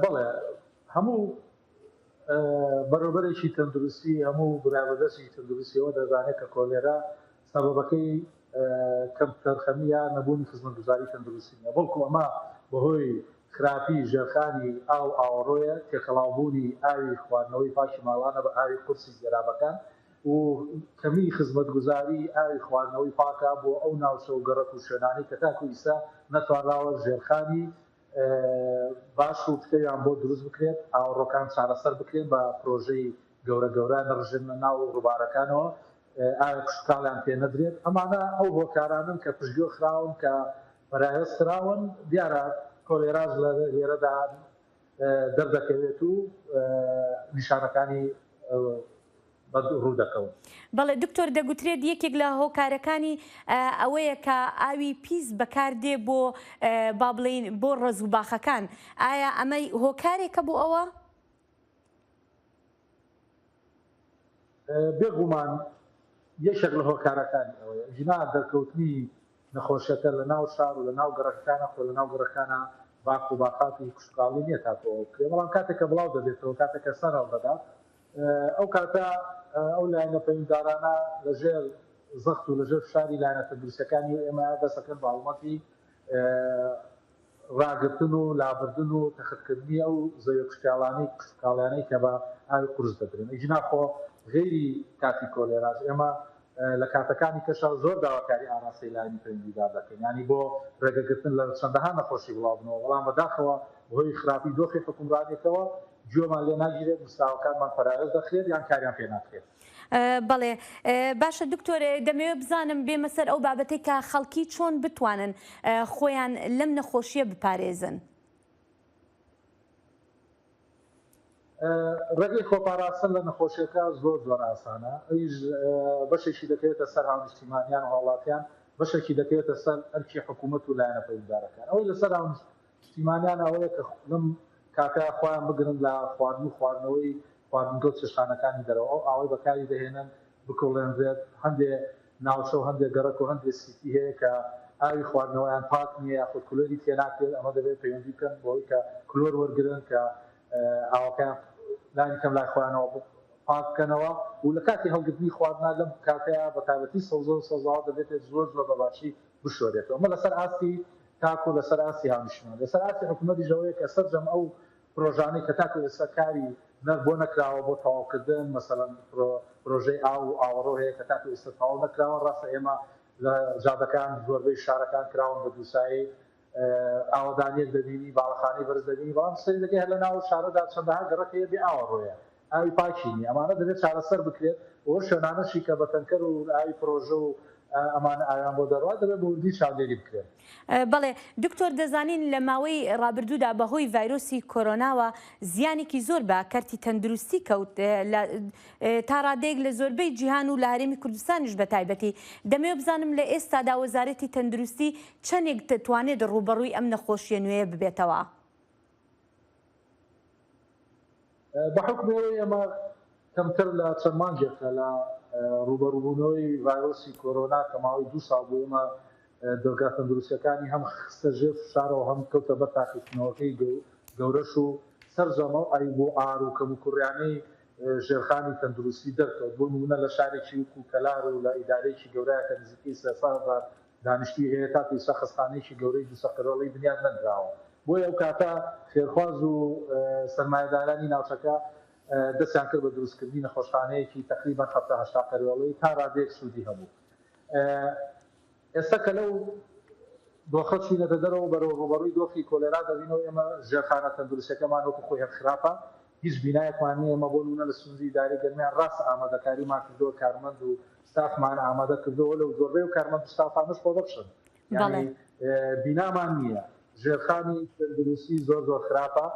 R: بەڵێ هەموو بەڕێوەبەرێکی تەندروستی هەموو برابەدەستی تەندروستیەوە دەزانێت کە کۆلێرا سەبەبەکەی کەم تەرخەمیە نەبوونی خزمەتگوزاری تەندروستی نیە بەڵکو ئەمە بەهۆی خراپی ژێرخانی ئاو ئاوەڕۆیە تێکەڵاوبوونی ئاوی خواردنەوەی پاشی ماڵانە بە ئاوی قورسی زێرابەکان و کەمی خزمەتگوزاری ئاوی خواردنەوەی پاکە بۆ ئەو ناوچە و گەڕەک و شوێنانی کە تاکو ئیسا نەتوانراوە ژێرخانی باش و تکەیان بۆ دروست بکرێت ئاوەڕۆکان چارەسەر بکرێن بە پرۆژەی گەورە گەورە نەڕژن ناو ڕووبارەکانەوە ئایا کوشتکاڵیان پێ نەدرێت ئەمانە ئەو هۆکارانن کە پشتگوێ خراون کە بەرایەستراون دیارە کۆلێراز لە لێرەدا دەردەکەوێت و نیشانەکانی ڕوو دەکەون.
H: بەڵێ دکتۆر دەگوترێت یەکێک لە هۆکارەکانی ئەوەیە کە ئاوی پیس بەکاردێ بۆ با بڵێن بۆ ڕز و باخەکان ئایا ئەمەی هۆکارێکە بۆ ئەوە؟
R: بێگومان یەکێک لە هۆکارەکانی ئەوەیە ژنا دەرکەوتنی نەخۆشیەکە لە ناو شار و لە ناو گەڕەکانە خۆ لە ناو گەڕەکانە باک و باقاتی کوشتکاڵی نییە تاکەوە بکرێ بەڵام کاتێککە بڵاو دەبێتەوە کاتێککە سەرڕ دەدات ئەو کاتە ئەو لایەنە پەیماندارانە لەژێر زەخت و لەژێر شاری لایەنە تەندروستیەکانی ئێمە دەسەکەن باڵمەتی ڕاگرتن و لابردن و تەخەتکردنی ئەو زەویە کوشتکاڵیانەی کە بە ئاوی قورس دەدرێن ئیجنا خۆ غێری کاتی کۆلێراز ئێمە لە کاتەکانی کەشە زۆر داواکاری ئاراسی لایەنی پەیوەندیدار دەکەین ینی بۆ ڕێگەگرتن لە چەندەها نەخۆشی بڵاوبنەوە بەڵام بەداخەوە بەهۆی خراپی دۆخی حکومڕانێتەوە گوێمان لێ ناگیرێت مستاوەکانمان پەرایز دەخرێت یان کاریان پێ ناکرێت.
H: بەڵێ باشە دکتۆر دەمەوێت بزانم بێمە سەر ئەو بابەتەی کە خەڵکی چۆن بتوانن خۆیان لەم نەخۆشیە بپارێزن.
R: ڕێگەی خۆپاراستن لە نەخۆشیەکە زۆر زۆر ئاسانە ئەویش بەشێکی دەکەوێتە سەر هاونیشتیمانیان وڵاتیان بەشێکی دەکەوێتە سەر ئەرکی حکوومەت و لایەنە پەیوەنددارەکان ئەوەی لەسەر هاونیشتیمانیان ئەوەیە کە لەم کاکە خۆیان بگرن لە خواردن و خواردنەوەی خواردنگۆ چێشتخانەکانی دەرەوە ئاوای بەکاری دەهێنن بکڵێنرێت هەندێک ناوچە و هەندێک گەڕک و هەندێک سیتی هەیە کە ئاوی خواردنەوەیان پاک نییە یاخود کلۆری تێناکرێت ئەمە دەبێت پەیوەندی بکەن بۆی کە کلۆر وەرگرن کە ئاوەکان لانی کەم لای خۆیانەوە پاککەنەوە و لە کاتی هەڵگرتنی خواردنا لەم کاتەیە بە تایبەتی سەوزە و سەوزاوە دەبێتێت زۆر زۆر بەباشی بشۆرێتەوە ئەمە لەسەر ئاستی تاکو لەسەر ئاسی هاونیشتیمان لەسەر ئاسی حکوومەتی ژەوەیە کە سەرجەم ئەو پرۆژانەی کە تاکو ئێستا کاری بۆ نەکراوە بۆ تەواوکردن مەسەڵەن پرۆژەی ئاو و ئاوەڕۆ هەیە کە تاکو ئێستا تەواو نەکراوە ڕاستە ئێمە لە جادەکان زۆربەی شارەکان کراون بە دووسایی ئاوەدانیەک دەبینی باڵەخانەی بەرز دەبینی بەڵام سەری دەکەی هەر لە ناو شارەدا چەندەها گەڕەکەیە بێ ئاوەڕۆیە ئاوی پاکینی ئەمانە دەبێت چارەسەر بکرێت بۆ شوێنانەشی کە بەتەنکەر و ئاوی پرۆژە و ئەمانە ئاویان بۆ دەڕات دەبێت بە وردی چاودێری بکرێت.
H: بەڵێ دکتۆر دەزانین لە ماوەی ڕابردوودا بەهۆی ڤایرۆسی کۆرۆناوە زیانێکی زۆر بە کەرتی تەندروستی کەوت تا ڕادەیەک لە زۆربەی جیهان و لە هەرێمی کوردستانیش بە تایبەتی دەمەوێت بزانم لە ئێستادا وەزارەتی تەندروستی چەندێک دەتوانێت ڕوبەڕووی ئەم نەخۆشیە نوێیە ببێتەوە.
R: بە حکمەوەی ئەمە کەمتر لە چەند مانگێکە لە ڕوبەڕووبوونەوەی ڤایرۆسی کۆرۆنا کە ماوەی 2 ساڵ بوو ئێمە دەرگا تەندروستیەکانی هەم خستە ژێر فشارەوە هەم کەوتە بەر تاقیکردنەوەکەی گەورەش و سەرجەمە و ئای بۆ ئار و کەم و کوڕیانەی ژێرخانی تەندروستی دەرکەوت بۆ نمونە لە شارێکی وکو کەلار و لە ئیدارێکی گەورەیەکە نزیکەی 300 دانیشتوی هەیە تا پێشە خستخانەیەکی گەورەی 200 قرۆڵی بنیاد نەدراوە بۆیە ئەو کاتە فێرخواز و سەرمایه‌دارانی ناوچەکە دەستیان کرد بە دروستکردنی نەخۆشخانەیەکی تقریبا 70 قەرۆڵی تا ڕادێک سوودی هەبوو ئێستا کە لەو دۆخە چوینەتە دەرەوە بەرەو ڕوبەڕووی دۆخی کۆلێرا دەبینەوە ئێمە ژێرخانە تەندروستیەکەمان وەکو خۆی خراپە هیچ بینایەکمان نیە ئێمە بۆ نمونە لە سونزی ئیدارەی گەرمیان ڕاست ئامادەکاریمان کردەوە کارمەند و ستافمان ئامادە کردەوە لەو زۆربەی و کارمەند ستافانش خۆ بەخشن یعنی بینامان نییە ژێرخانی تەندروستی زۆر خراپە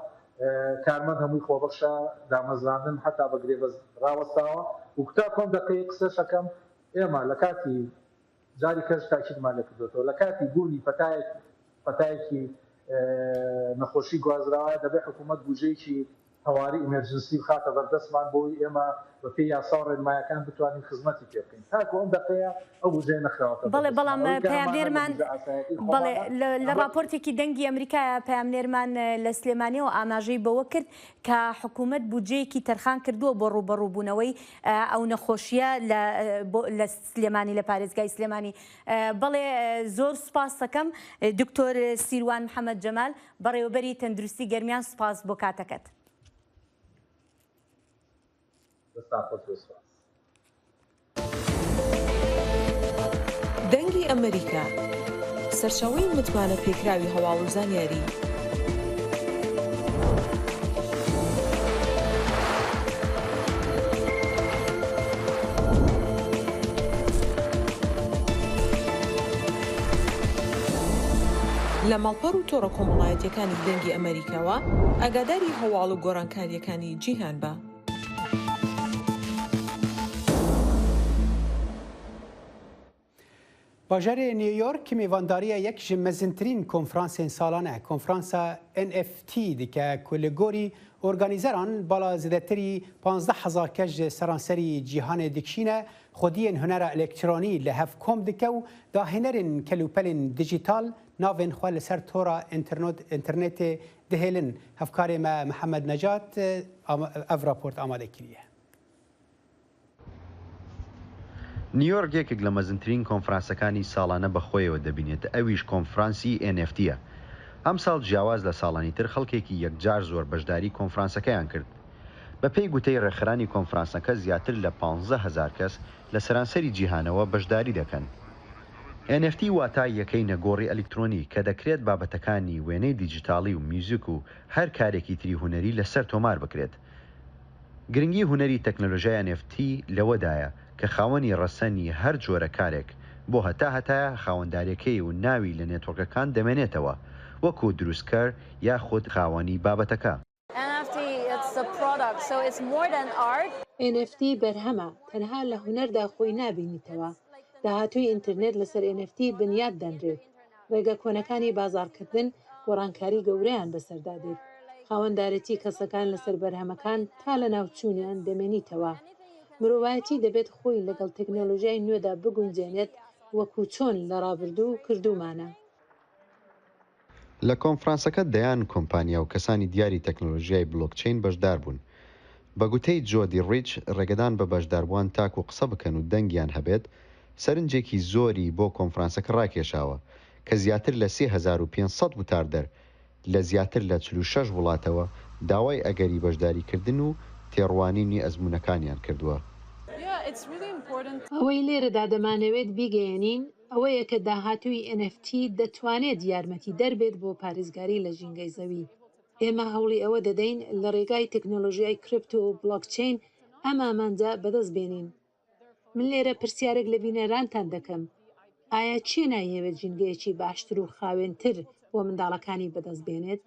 R: کارمەند هەمووی خۆبەخشە دامەزراندن حتا بە گرێبەز ڕاوەستاوە و کوتا کۆم دەکەی قسەشەکەم ئێمە لە کاتی جاری کەش تاکیدمان لێ کردوێتەوە لە کاتی بوونی پەتایەکی نەخۆشی گوازراوە دەبێت حکوومەت بودجەیەکی هەواری ئیمەرجنسی بخاتە بەردەستمان بۆی ئێمە بە پێی یاسا و ڕێنمایەکان بتوانین خزمەتی پێ بکەین تاکو ئەم دقەیە ئەو بودجەیە نەخراوەتەوە
H: بەڵێ بەڵام پەیامنێرمان بەڵێ لە راپۆرتێکی دەنگی ئەمریکایە پەیامنێرمان لە سلێمانیەوە ئاماژەی بەوە کرد کە حکوومەت بودجەیەکی تەرخان کردووە بۆ ڕوبەڕووبوونەوەی ئەو نەخۆشیە لە سلێمانی لە پارێزگای سلێمانی بەڵێ زۆر سوپاس دەکەم دکتۆر سیروان محەممەد جەمال بەڕێوەبەری تەندروستی گەرمیان سوپاس بۆ کاتەکەت
K: دەنگی ئەمریکا سەرچاوەی متمانە پێکراوی هەواڵ و زانیاری لە ماڵپەڕ و تۆڕە کۆمەڵایەتیەکانی دەنگی ئەمریکاوە ئاگاداری هەواڵ و گۆڕانکاریەکانی جیهان بە.
A: باژارê New York mêvandariya yek ji mezintirîn konferansên salane konferansa NFT dike ku li gorî organîzeran bala zêdetirî 15,000 kes ji seranserî cîhanê dikişîne xwediyên hunera elektronî li hevkom dike û dahênerên kelûpelên dijîtal navên xwe li ser tora internetê dihêlin. Hevkarê me Mihemed Necat ev raport amade kiriye.
F: نیویۆرک یەکێک لە مەزنترین کۆنفرانسەکانی ساڵانە بەخۆیەوە دەبینێت ئەویش کۆنفرانسی NFTە. ئەم ساڵ جیاواز لە ساڵانی تر خەڵکێکی یەکجار زۆر بەشداری کۆنفرانسەکەیان کرد. بە پێی گوتەی ڕێکخرانی کۆنفرانسەکە زیاتر لە 15,000 کەس لە سەرانسەری جیهانەوە بەشداری دەکەن. NFT واتە یەکەی نەگۆڕی ئەلکترۆنی کە دەکرێت بابەتەکانی وێنەی دیجیتاڵی و میوزیک و هەر کارێکی تری هوەری لەسەر تۆمار بکرێت. گرنگی هوەری تەکنۆلۆژیای NFT لەوەدایە کە خاوەنی ڕەسەنی هەر جۆرە کارێک بۆ هەتایە خاوەنداریەکەی و ناوی لە نێتۆرکەکان دەمێنێتەوە وەکو دروستکەر یاخود خاوەنی بابەتەکە.
S: NFT بەرهەمە تەنها لە هونەردا خۆی نابینیتەوە. داهاتووی ئینترنێت لەسەر NFT بنیاد دەنرێت. ڕێگە کۆنەکانی بازارکردن گۆڕانکاری گەورەیان بەسەردادێت. خاوەندارەتی کەسەکان لەسەر بەرهەمەکان تا لە ناوچوونیان دەمێنیتەوە. مرۆڤایەتی دەبێت خۆی لەگەڵ تەکنۆلۆژیای نوێدا بگونجێنێت وەکو چۆن لە ڕابردوو کردومانە.
F: لە کۆنفرانسەکە دەیان کۆمپانیا و کەسانی دیاری تەکنۆلۆژیای بلۆکچین بەشدار بوون. بە گوتەی جۆدی ڕیچ ڕێگەدان بە بەشداربووان تاک و قسە بکەن و دەنگیان هەبێت سەرنجێکی زۆری بۆ کۆنفرانسەکە ڕاکێشاوە کە زیاتر لە 3500 وتاردەر لە زیاتر لە 46 وڵاتەوە داوای ئەگەری بەشداریکردن و تێڕوانینی ئەزمونەکانیان کردووە.
S: ئەوەی لێرەدا دەمانەوێت بیگەیەنین ئەوەیە کە داهاتووی NFT دەتوانێت یارمەتی دەربێت بۆ پارێزگاری لە ژینگەی زەوی. ئێمە هەوڵی ئەوە دەدەین لە ڕێگای تەکنۆلۆژیای کریپتۆ و بڵۆکچین ئەم ئامانجە بەدەست بێنین. من لێرە پرسیارێک لە بینەرانتان دەکەم. ئایا چی نایەوێت ژینگەیەکی باشتر و خاوێنتر بۆ منداڵەکانی بەدەست بێنێت؟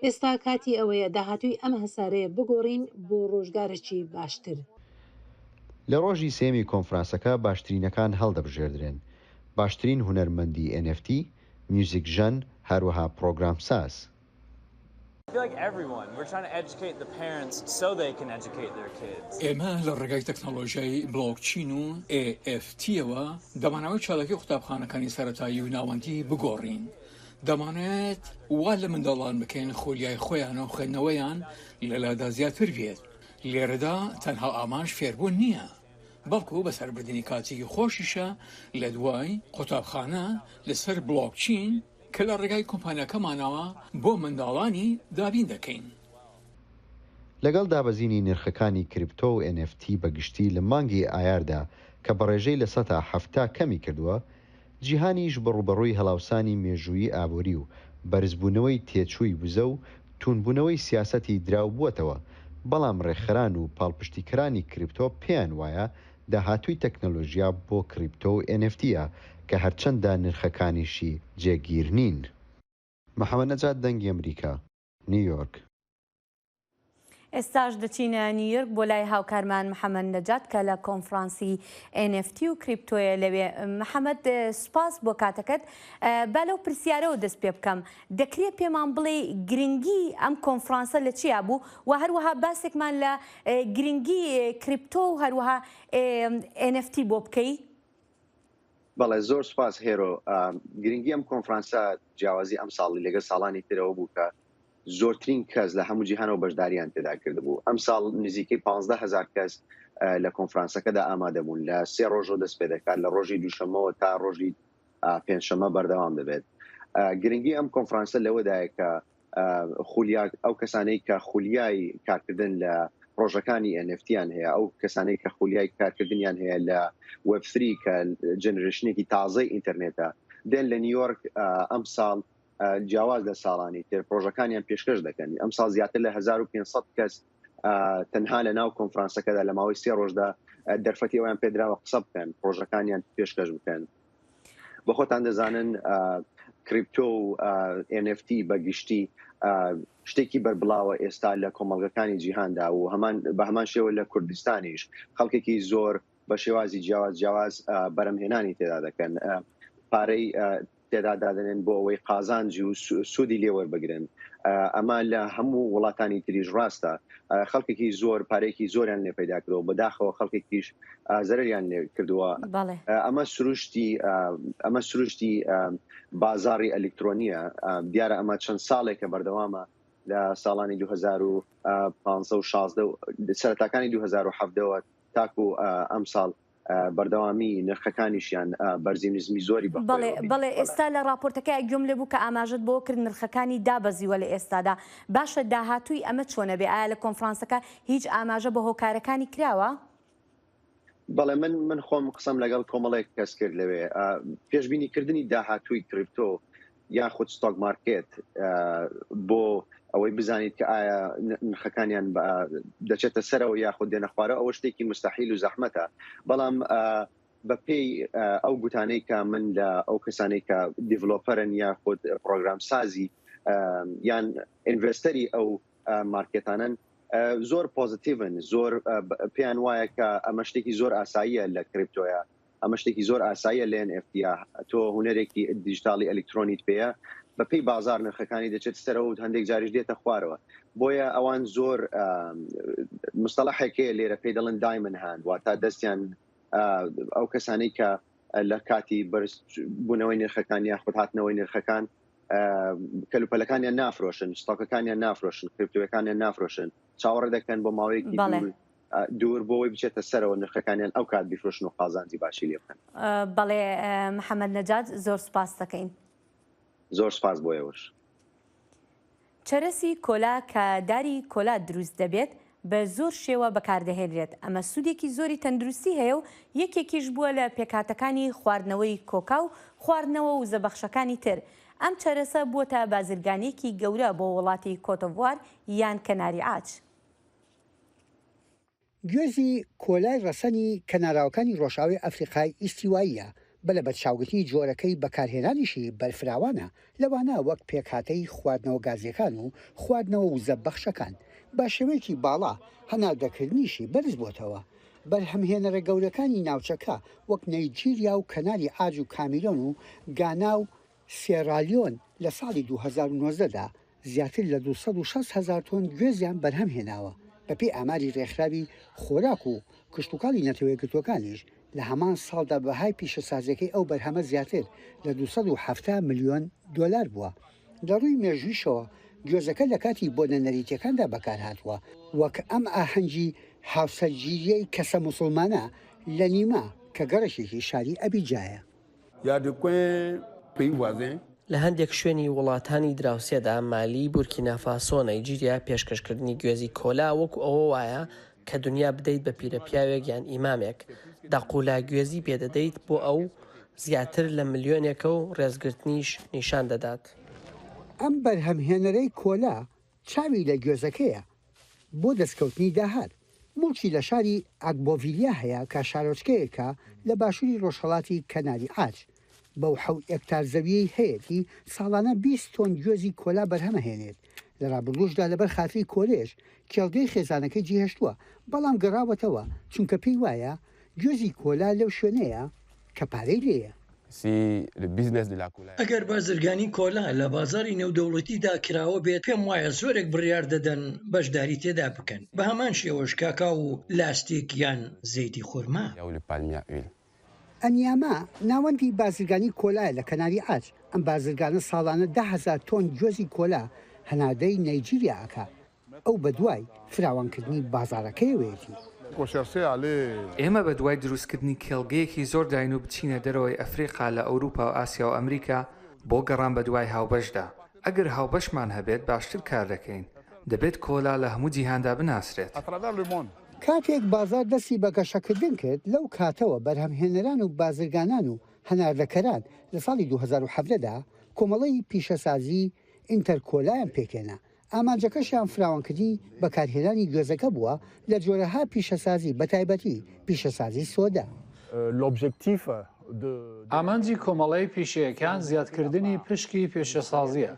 S: ئێستا کاتی ئەوەیە داهاتووی ئەم هەسارەیە بگۆڕین بۆ ڕۆژگارێکی باشتر.
F: لە ڕۆژی سێمی کۆنفرانسەکە باشترینەکان هەڵدەبژێردرێن. باشترین هونەرمەندی NFT، میوزیک ژەن، هەروەها پرۆگرام ساز.
T: ئێمە لە ڕێگای تەکنۆلۆژیای بلۆکچین و AFTەوە دەمانەوەی چالاکی قوتابخانەکانی سەرەتایی و ناوەندی بگۆڕین. دەمانێت وا لە منداڵان بکەین خۆلیای خۆیان و خوێندنەوەیان لەلادا زیاتر بێت. لێرەدا تەنها ئامانج فێربوون نییە، بەڵکو بەسەربردنی کاتێکی خۆشیشە لە دوای قوتابخانە لەسەر بلۆکچین کە لە ڕێگای کۆمپانیەکەمانەوە بۆ منداڵانی دابین دەکەین.
U: لەگەڵ دابەزینی نرخەکانی کریپتۆ و NFT بەگشتی لە مانگی ئایاردا کە بەڕێژەی لە 170 کەمی کردووە، جیهانیش بەڕوبەڕووی هەڵاوسانی مێژووی ئابووری و بەرزبوونەوەی تێچووی وزە و توونبوونەوەی سیاسەتی دراو بووەتەوە. بەڵام ڕێکخەران و پاڵپشتیکرانی کریپتۆ پێیان وایە داهاتووی تەکنەلۆژیا بۆ کریپتۆ و NFTە کە هەرچەندە نرخەکانیشی جێگیر نین. محەممەد نەجات دەنگی ئەمریکا، نیویۆرک.
H: ئێستاش دەچینە نیویۆرک بۆ لای هاوکارمان محەممەد نەجات کە لە کۆنفرانسی NFT و کریپتۆیە لەوێ. محەممەد سوپاس بۆ کاتەکەت. با لەو پرسیارەوە دەست پێ بکەم، دەکرێت پێمان بڵێ گرنگی ئەم کۆنفرانسە لە چیا بوو و هەروەها باسێکمان لە گرنگی کریپتۆ و هەروەها NFT بۆ بکەی؟
V: بەڵێ زۆر سوپاس هێرۆ. گرنگی ئەم کۆنفرانسە جیاوازی ئەم ساڵی لەگە ساڵانی ترەوە بوو کە زۆرترین کەس لە هەموو جیهانەوە بەشداریان تێدا کرده بوو. ئەم ساڵ نزیکەی 15,000 کەس لە کۆنفرانسەکەدا ئامادەبوون لە 3 ڕۆژەوە دەست پێ دەکات، لە ڕۆژی دووشەمەوە تا ڕۆژی پێنجشەمە بەردەوام دەبێت. گرنگی ئەم کۆنفرانسە لەوەدایە کە ئەو کەسانەی کە خولیای کارکردن لە پرۆژەکانی NFTیان هەیە، ئەو کەسانەی کە خولیای کارکردنیان هەیە لە Web3 کە جەنریشنێکی تازەی ئینتەرنێتە، دێن لە نیویۆرک ئەم ساڵ جیاواز لە ساڵانی تر پرۆژەکانیان پێشکەش دەکەن. ئەم ساڵ زیاتر لە 1500 کەس تەنها لە ناو کۆنفرانسەکەدا لە ماوەی 3 ڕۆژدا دەرفەتی ئەویان پێدراوە قسە بکەن، پرۆژەکانیان پێشکەش بکەن. بە خۆتان دەزانن کریپتۆ و NFT بەگشتی شتێکی بەربڵاوە ئێستا لە کۆمەڵگەکانی جیهاندا و بە هەمان شێوە لە کوردستانیش خەڵکێکی زۆر بە شێوازی جیاواز بەرەمهێنانی تێدا دەکەن، پارەی تێدا دادنێن بۆ ئەوەی قازانجی و سوودی لێوەربگرن. ئەمە لە هەموو وڵاتانی تریش ڕاستە. خەڵکێکی زۆر پارێکی زۆریان لێ پەیدا کردەوە، بەداخەوە خەڵکێکیش زەرریان لێ کردووە. ئەمە سروشتی بازاڕی ئەلکترۆنیە. دیارە ئەمە چەند ساڵێکە بەردەوامە لە ساڵانی 2015 سەرەتاکانی 2017ەوە تاکو ئەم ساڵ بەردەوامی نرخەکانیشیان بەرزینزمی زۆری
H: بەڵێ ئێستا لە راپۆرتەکە گوێم لێ بوو کە ئاماژت بۆ کرد نرخەکانی دابەزیوە لە ئێستادا. باشە داهاتووی ئەمە چۆنە بێ؟ ئایا لە کۆنفرانسەکە هیچ ئاماژە بە هۆکارەکانی کراوە؟
V: بەڵێ من خۆم قسەم لەگەڵ کۆمەڵێک کەس کرد لەوێ. پێشبینیکردنی داهاتووی کریپتۆ یاخود ستۆک مارکێت بۆ ئەوەی بزانیت کە ئایا نرخەکانیان دەچێتە سەرەوە یاخود دێنە خوارە، ئەوە شتێکی مستەحیل و زەحمەتە. بەڵام بە پێی ئەو گوتانەی کە من لە ئەو کەسانەی کە دیڤلۆپەرن یاخود پرۆگرام سازی یان ئینڤێستەری ئەو مارکێتانن زۆر پۆزیتیڤن، زۆر پێیان وایە کە ئەمە شتێکی زۆر ئاساییە لە کریپتۆیە، ئەمە شتێکی زۆر ئاساییە لە NFT. تۆ هوەرێکی دیجیتاڵی ئەلکترۆنیت پێەیە، بە پێی بازار نرخەکانی دەچێت سەرەوە و هەندێک جاریش دێتە خوارەوە. بۆیە ئەوان زۆر مستەڵەحێکەیە لێرە پێی دەڵێن دایمن هاند، واتە دەستیان ئەو کەسانەی کە لە کاتی بەرزبوونەوەی نرخەکان یاخود هاتنەوەی نرخەکان کەلوپەلەکانیان نافرۆشن، ستۆکەکانیان نافرۆشن، کریپتۆیەکانیان نافرۆشن، چاوەڕێ دەکەن بۆ ماوەیەکی دوور بۆەوەی بچێتە سەرەوە نرخەکانیان ئەو کات بیفرۆشن و قازانجی باشی لێ بکەن.
H: بەڵێ محەممەد نەجات زۆر سوپاس دەکەین.
V: زۆر سپاس بۆیەوەش.
H: چەرەسی کۆلا کە داری کۆلا دروست دەبێت بە زۆر شێوە بەکاردەهێنرێت. ئەمە سوودێکی زۆری تەندروستی هەیە و یەکێکیش بووە لە پێکاتەکانی خواردنەوەی کۆکا و خواردنەوە و زەبەخشەکانی تر. ئەم چەرەسە بووە بازرگانێکی گەورە بۆ وڵاتی کۆتۆڤوار یان کەناری عاج.
W: گوێزی کۆلای ڕەسەنی کەناراوەکانی ڕۆژاوی ئەفریقای ئیستیواییە، بە لە بەرچاوگرتنی جۆرەکەی بەکارهێنانیشی بەرفراوانە لەوانە وەک پێکهاتەی خواردنەوە گازیەکان و خواردنەوە وزە بەخشەکان با شێوەیەکی باڵا هەناردەکردنیشی بەرز بۆتەوە. بەرهەمهێنەرە گەورەکانی ناوچەکە وەک نەیجیریا و کەناری ئاج و کامیرۆن و گانا و سێرالیۆن لە ساڵی 2019دا زیاتر لە 260,000 تۆن گوێزیان بەرهەم هێناوە بەپێی ئاماری ڕێکخراوی خۆراک و کشتتوکاڵی نەتەوەیەکگرتوەکانیش لە هەمان ساڵدا بەهای پیشەسازیەکەی ئەو بەرهەمە زیاتر لە 270 ملیۆن دلار بووە. لە ڕووی مێژوویشەوە گوێزەکە لە کاتی بۆ نەریتەکاندا بەکارهاتووە وەک ئەم ئاهەنگی هاوسەرگیریەی کەسە موسڵمانە لە نیمە کە گەڕەشێکی شاری ئەبیجایە.
C: لە هەندێک شوێنی وڵاتانی دراوسێدا مالی بورکینافاسۆ نایجیریا پێشکەشکردنی گوێزی کۆلا وەکو ئەوە وایە کە دنیا بدەیت بە پیرەپیاوێک یان ئیمامێک داقولا گوێزی پێدەدەیت بۆ ئەو زیاتر لە ملیۆنێکە و ڕێزگرتنیش نیشان دەدات.
W: ئەم بەرهەمهێنەرەی کۆلا چاوی لە گوێزەکەیە بۆ دەستکەوتنی داهات. موڵکی لە شاری ئاگبۆڤیلیا هەیە کە شارۆچکەیەکە لە باشووری ڕۆژهەڵاتی کەناری ئاج بەو 7 ئێکتار زەویەی هەیەی ساڵانە 20 تۆن گوێزی کۆلا بەرهەمەهێنێت. لە ڕابردوشدا لەبەر خاتری کۆلێژ کێڵگەی خێزانەکەی جیهێشتووە بەڵام گەڕاوەتەوە چونکە پێی وایە گوێزی کۆلا لەو شوێنەیە کە پارەی لێیە.
D: ئەگەر بازرگانی کۆلا لە بازاری نێودەوڵەتیدا کراوە بێت پێم وایە زۆرێک بڕیار دەدەن بەشداری تێدا بکەن بە هەمان شێوەش کاکا و لاستیک یان زەیتی خورما.
W: ئەنیاما ناوەندی بازرگانی کۆلایە لە کەناری ئاج. ئەم بازرگانە ساڵانە 10,000 تۆن گوێزی کۆلا هەنادەی نایجیریا ئەکا. ئەو بە دوای فراوانکردنی بازارەکەیەوەیەتی.
E: ئێمە بە دوای دروستکردنی کێڵگەیەکی زۆر داین و بچینە دەرەوەی ئەفریقا لە ئەوروپا و ئاسیا و ئەمریکا بۆ گەڕان بە دوای هاوبەشدا. ئەگەر هاوبەشمان هەبێت باشتر کار دەکەین. دەبێت کۆلا لە هەموو جیهاندا بناسرێت.
W: کاتێک بازار دەستی بە گەشەکردن کرد لەو کاتەوە بەرهەمهێنەران و بازرگانان و هەناردەکەران لە ساڵی 2017دا کۆمەڵی پیشەسازی ئینتەرکۆلایان پێکێنا. ئامانجەکەشیان فراوانکردنی بەکارهێنانی گوێزەکە بووە لە جۆرەها پیشەسازی بەتایبەتی پیشەسازی سۆدا.
X: ئامانجی کۆمەڵی پیشەیەکان زیادکردنی پشکی پێشەسازیە.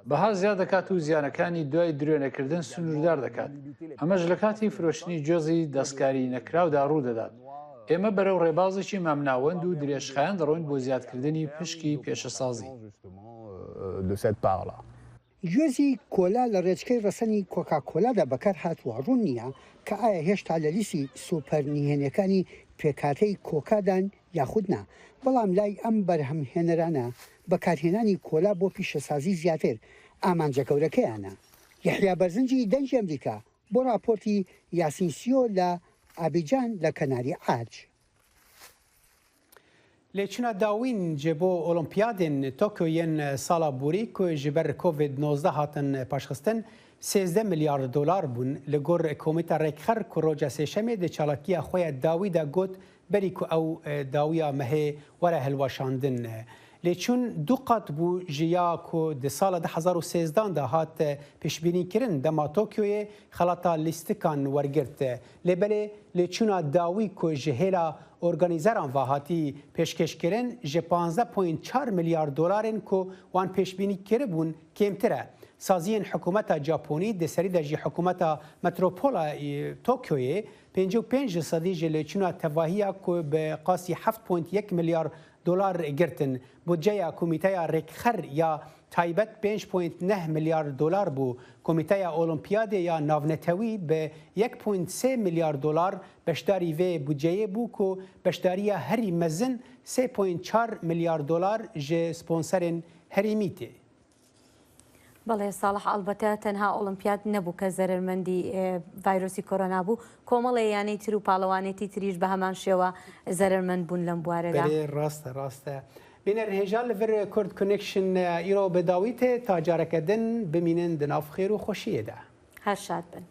X: بەها زیاد دەکات و زیانەکانی دوای درێنەکردن سنووردار دەکات. ئەمەش لە کاتی فرۆشتنی جۆزی دەستکاری نەکراودا ڕوو دەدات. ئێمە بەرەو ڕێبازێکی مامناوەند و درێژخایان دەڕۆین بۆ زیادکردنی پشکی پێشەسازی.
W: گوێزی کۆلا لە ڕێچکەی ڕەسەنی کۆکاکۆلادا بەکار هاتووە ڕوون نییە کە ئایا هێشتا لە لیسی سوپەرنیهێنەکانی پێکاتەی کۆکادان یاخودنا. بەڵام لای ئەم بەرهەمهێنەرانە بەکارهێنانی کۆلا بۆ پیشەسازی زیاتر ئامانجەکەورەکەیانە. یحیا بەرزنجی دەنجی ئەمریکا بۆ راپۆرتی یاسینسیۆ لە ئابیجان لە کەناری ئاج.
A: لێچوونە داوین جێ بۆ ئۆلۆمپیادên تۆکیۆیên ساڵا بورî ku ji ber COVID-19 hatin paşxistin 13 milyar dolar bûn li gor komîta rêkxer ku roja sêşemê di çalakiya xwe ya dawî de got berî ku ew dawiya mehê were hilweşandin. Lêçûn du qat bû ji ya ku di sala 2013 de hat pêşbînîkirin dema Tokyoyê xelata lîstikan wergirt. Lêbelê lêçûna dawî ku ji hêla organîzeran vahatî pêşkêşkirin ji 15.4 milyar dolarên ku wan pêşbînî kiribûn kêmtir e. Saziyên hikûmeta Japonî di serî de jî hikûmeta metropola Tokyoyê 55% ji lêçûna tevahiya ku bi qasî 7.1 milyar dolar girtin. Budceya Komîteya Rêkxer ya taybet 5.9 milyar dolar bû. Komîteya Olimpiyadê ya navnetewî bi 1.3 milyar dolar beşdarî vê budceyê bû ku beşdariya herî mezin 3.4 milyar dolar ji sponserên herîmî tê.
H: بەڵێ ساڵح ئەڵبەتە تەنها ئۆلمپیاد نەبوو کە زەرمەندی ڤایرۆسی کۆرۆنا بوو کۆمەڵی یانەی تر و پاڵەوانێتی تریش بە هەمان شێوە زەرمەند بوون لەم بوارەدا.
A: ڕاستە بینەر هێژان لەڤر کورد کۆنێکشن ئیرۆ بەداوی تێ تا جارەکە دن بمینن دناف خێر و خۆشیەدا.
H: هەر شاد بن.